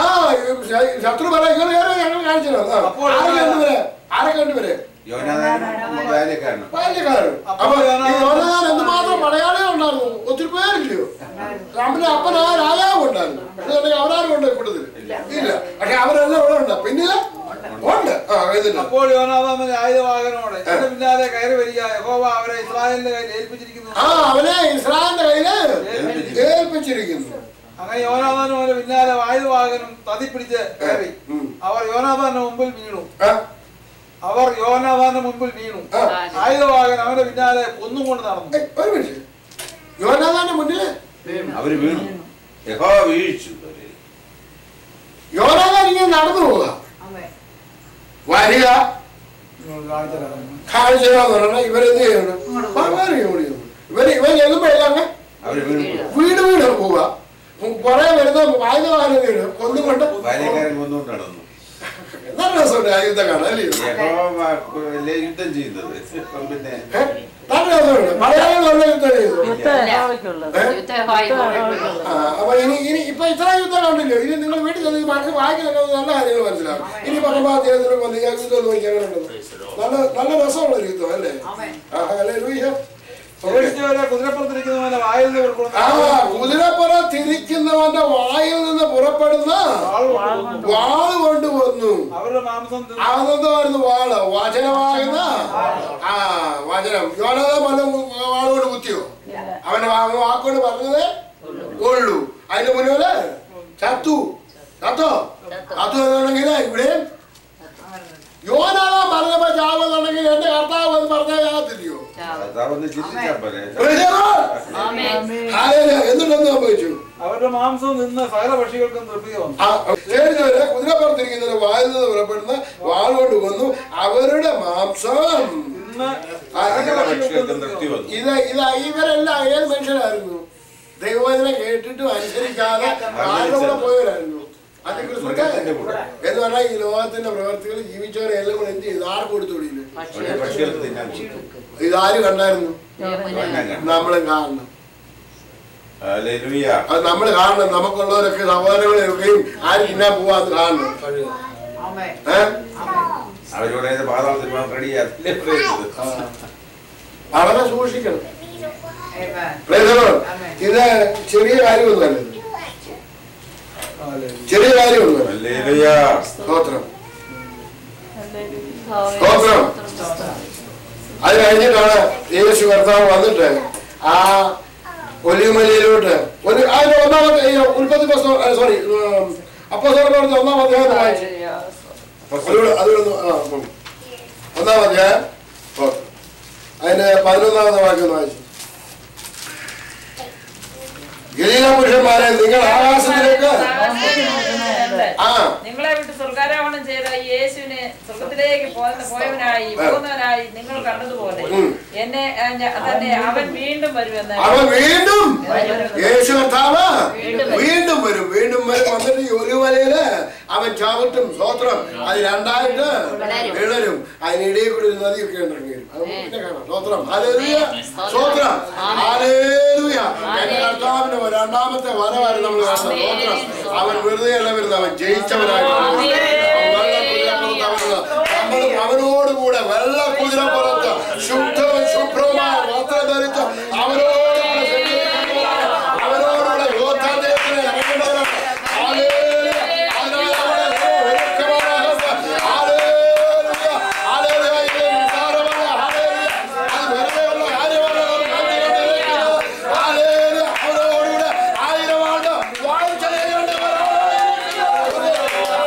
ശത്രു പറയാം, ഞങ്ങൾ കാണിച്ചു തരാം. അപ്പോൾ ആരെ കണ്ടുവരെ എന്തുമാത്രം മലയാളികൾ ഉണ്ടായിരുന്നു. ഒത്തിരി പേരില്ലയോ? നമ്മുടെ അപ്പനായ രാജാവ് ഉണ്ടായിരുന്നു. പക്ഷെ അവരാരും ഉണ്ട് കൂടുതൽ ഇല്ല. പക്ഷെ അവരെല്ലാം ഇവിടെ ഉണ്ട്. പിന്നെ ഉണ്ട്. അപ്പോൾ യോനാഥാൻ ആയുധവാഹകനോട് എന്റെ പിന്നാലെ കയറി വരിക, യഹോവ അവരെ ഇസ്രായേലിന്റെ കയ്യിൽ ഏൽപ്പിച്ചിരിക്കുന്നു. അവനെ ഇസ്രായേലിന്റെ കയ്യിൽ ഏൽപ്പിച്ചിരിക്കുന്നു. അങ്ങനെ യോനാഥാനും അവന്റെ പിന്നാലെ ആയുധവാഹകനും തതിപ്പിടിച്ച് കയറി. അവർ യോനാഥാന്റെ മുമ്പിൽ വീണു. ആയുധവാഹകൻ അവന്റെ പിന്നാലെ കൊന്നുകൊണ്ട് നടന്നു. യോനാഥാന്റെ മുന്നില് അവര് വീണു. യഹോവ വീഴ്ചു. യോനാഥാൻ ഇങ്ങനെ നടന്നു പോവുക. വരിക കാഴ്ചയാന്ന് പറഞ്ഞാൽ ഇവരെന്ത് ചെയ്യണം? ഇവൻ ചെല്ലുമ്പോഴേക്കാണ് വീട് വീട് പോവുക. കുറെ വരുന്ന ആയുധവാഹനം വീട് കൊന്നുകൊണ്ട് നടന്നു. നല്ല രസമുണ്ട് ആ യുദ്ധം കാണാൻ അല്ലേ? യുദ്ധം ചെയ്യുന്നത് പിന്നെ നല്ല രസമുണ്ട്. മലയാളികളുള്ള യുദ്ധം ചെയ്തു. അപ്പൊ ഇനി ഇപ്പൊ ഇത്ര യുദ്ധം കണ്ടില്ലോ. ഇനി നിങ്ങൾ വീട്ടിൽ ചെന്ന് മനസ്സിൽ വായിക്കുന്ന നല്ല കാര്യങ്ങൾ മനസ്സിലാവും. ഇനി 12-ാം അധ്യായത്തിൽ വന്ന് യുദ്ധം നോക്കി അങ്ങനെ ഉണ്ടത് നല്ല രസമുള്ള ഒരു യുദ്ധം അല്ലേ? കുതിരപ്പുറത്തിരിക്കുന്നവന്റെ വായിൽ നിന്ന് പുറപ്പെടുന്ന വാള് കൊണ്ടുവന്നു. അവരുടെ മാംസം അതെന്തായിരുന്നു? വാള് വചനമാകുന്ന വചനം. യോനാഥാൻ വാളുകൊണ്ട് കുത്തിയോ? അവന്റെ വാക്കുകൊണ്ട് പറഞ്ഞത് ഉള്ളൂ. അതിന്റെ മുന്നേ ചത്തോ എന്നാണെങ്കിൽ ഇവിടെ യോനാഥാൻ പറഞ്ഞപ്പോ ചാവെന്നുണ്ടെങ്കിൽ എന്റെ കർത്താവ് എന്ന് പറഞ്ഞാൽ ചാകത്തില്ലയോ? എന്നിട്ടൊന്ന് സംഭവിച്ചു. അവരുടെ മാംസം നിന്ന് സകല പക്ഷികൾക്കും തൃപ്തി വന്നു. കുതിരപ്പുറത്തിരിക്കുന്നതിന് വായിൽ നിന്ന് പുറപ്പെടുന്ന വാൾ കൊണ്ട് കൊന്നു. അവരുടെ മാംസം ഇവരെല്ലാം ഏത് മനുഷ്യരായിരുന്നു? ദൈവവചനം കേട്ടിട്ടും അനുസരിക്കാതെ ആരുടെ കൂടെ പോയവരായിരുന്നു. എന്ന് പറഞ്ഞാൽ ഈ ലോകത്തിന്റെ പ്രവർത്തികൾ ജീവിച്ചവരെ എല്ലാം കൂടെ എന്ത് ചെയ്തു? ആർക്ക് കൊടുത്തുകൂടിയില്ല? ഇതാര് കണ്ടായിരുന്നു? നമ്മളും കാണണം. അത് നമ്മൾ കാണണം. നമുക്കുള്ളവരൊക്കെ സഹോദരങ്ങളെയൊക്കെയും ആര് തിന്നാൻ പോവാന്ന് കാണണം. വളരെ സൂക്ഷിക്കണം. ഇത് ചെറിയ കാര്യമൊന്നുമല്ല. ചെറിയ കാര്യമൊന്നുമല്ല. സ്തോത്രം. അത് കഴിഞ്ഞിട്ടാണ് യേശു കർത്താവ് വന്നിട്ട് ആ ഒലിവുമലയിലോട്ട് അതിന്റെ ഒന്നാമത്തെ ഉൽപ്പത്തി പുസ്തകം അപ്പോസ്തലപ്രവൃത്തി 1-ാം അധ്യായം വായിച്ചു. ഒന്നാം അധ്യായം അതിന്റെ 11-ാമത്തെ വാക്യം വായിച്ചു. ഗലീല പുരുഷന്മാരെ, നിങ്ങൾ ആകാശത്തിലേക്ക് നിങ്ങളെ വിട്ട് സ്വർഗാരോഹണം ചെയ്ത ഈ യേശുവിനെ സ്വർഗത്തിലേക്ക് പോകുന്നവനായി നിങ്ങൾ കണ്ടതുപോലെ എന്നെ തന്നെ അവൻ വീണ്ടും വരുമെന്ന് യേശു കർത്താവ് വീണ്ടും വരും. വീണ്ടും വരും. വന്നിട്ട് ഈ ഒലിവലയില് അവൻ ചവിട്ടും. സ്തോത്രം. അത് രണ്ടായിട്ട് വിളരും. അതിനിടയിൽ കൂടി ഒരു നദിയൊക്കെ ഇറങ്ങി വരും. അത് പിന്നെ കാണാം. സ്തോത്രം. ഹല്ലേലൂയ. സ്തോത്രം. ഹല്ലേലൂയ. എന്റെ കർത്താവിന്റെ രണ്ടാമത്തെ വരവാണ് നമ്മൾ കാണുന്നത്. സ്തോത്രം. അവൻ വെറുതെ അല്ല വരുന്നത്, അവൻ ജയിച്ചവനായിട്ട്.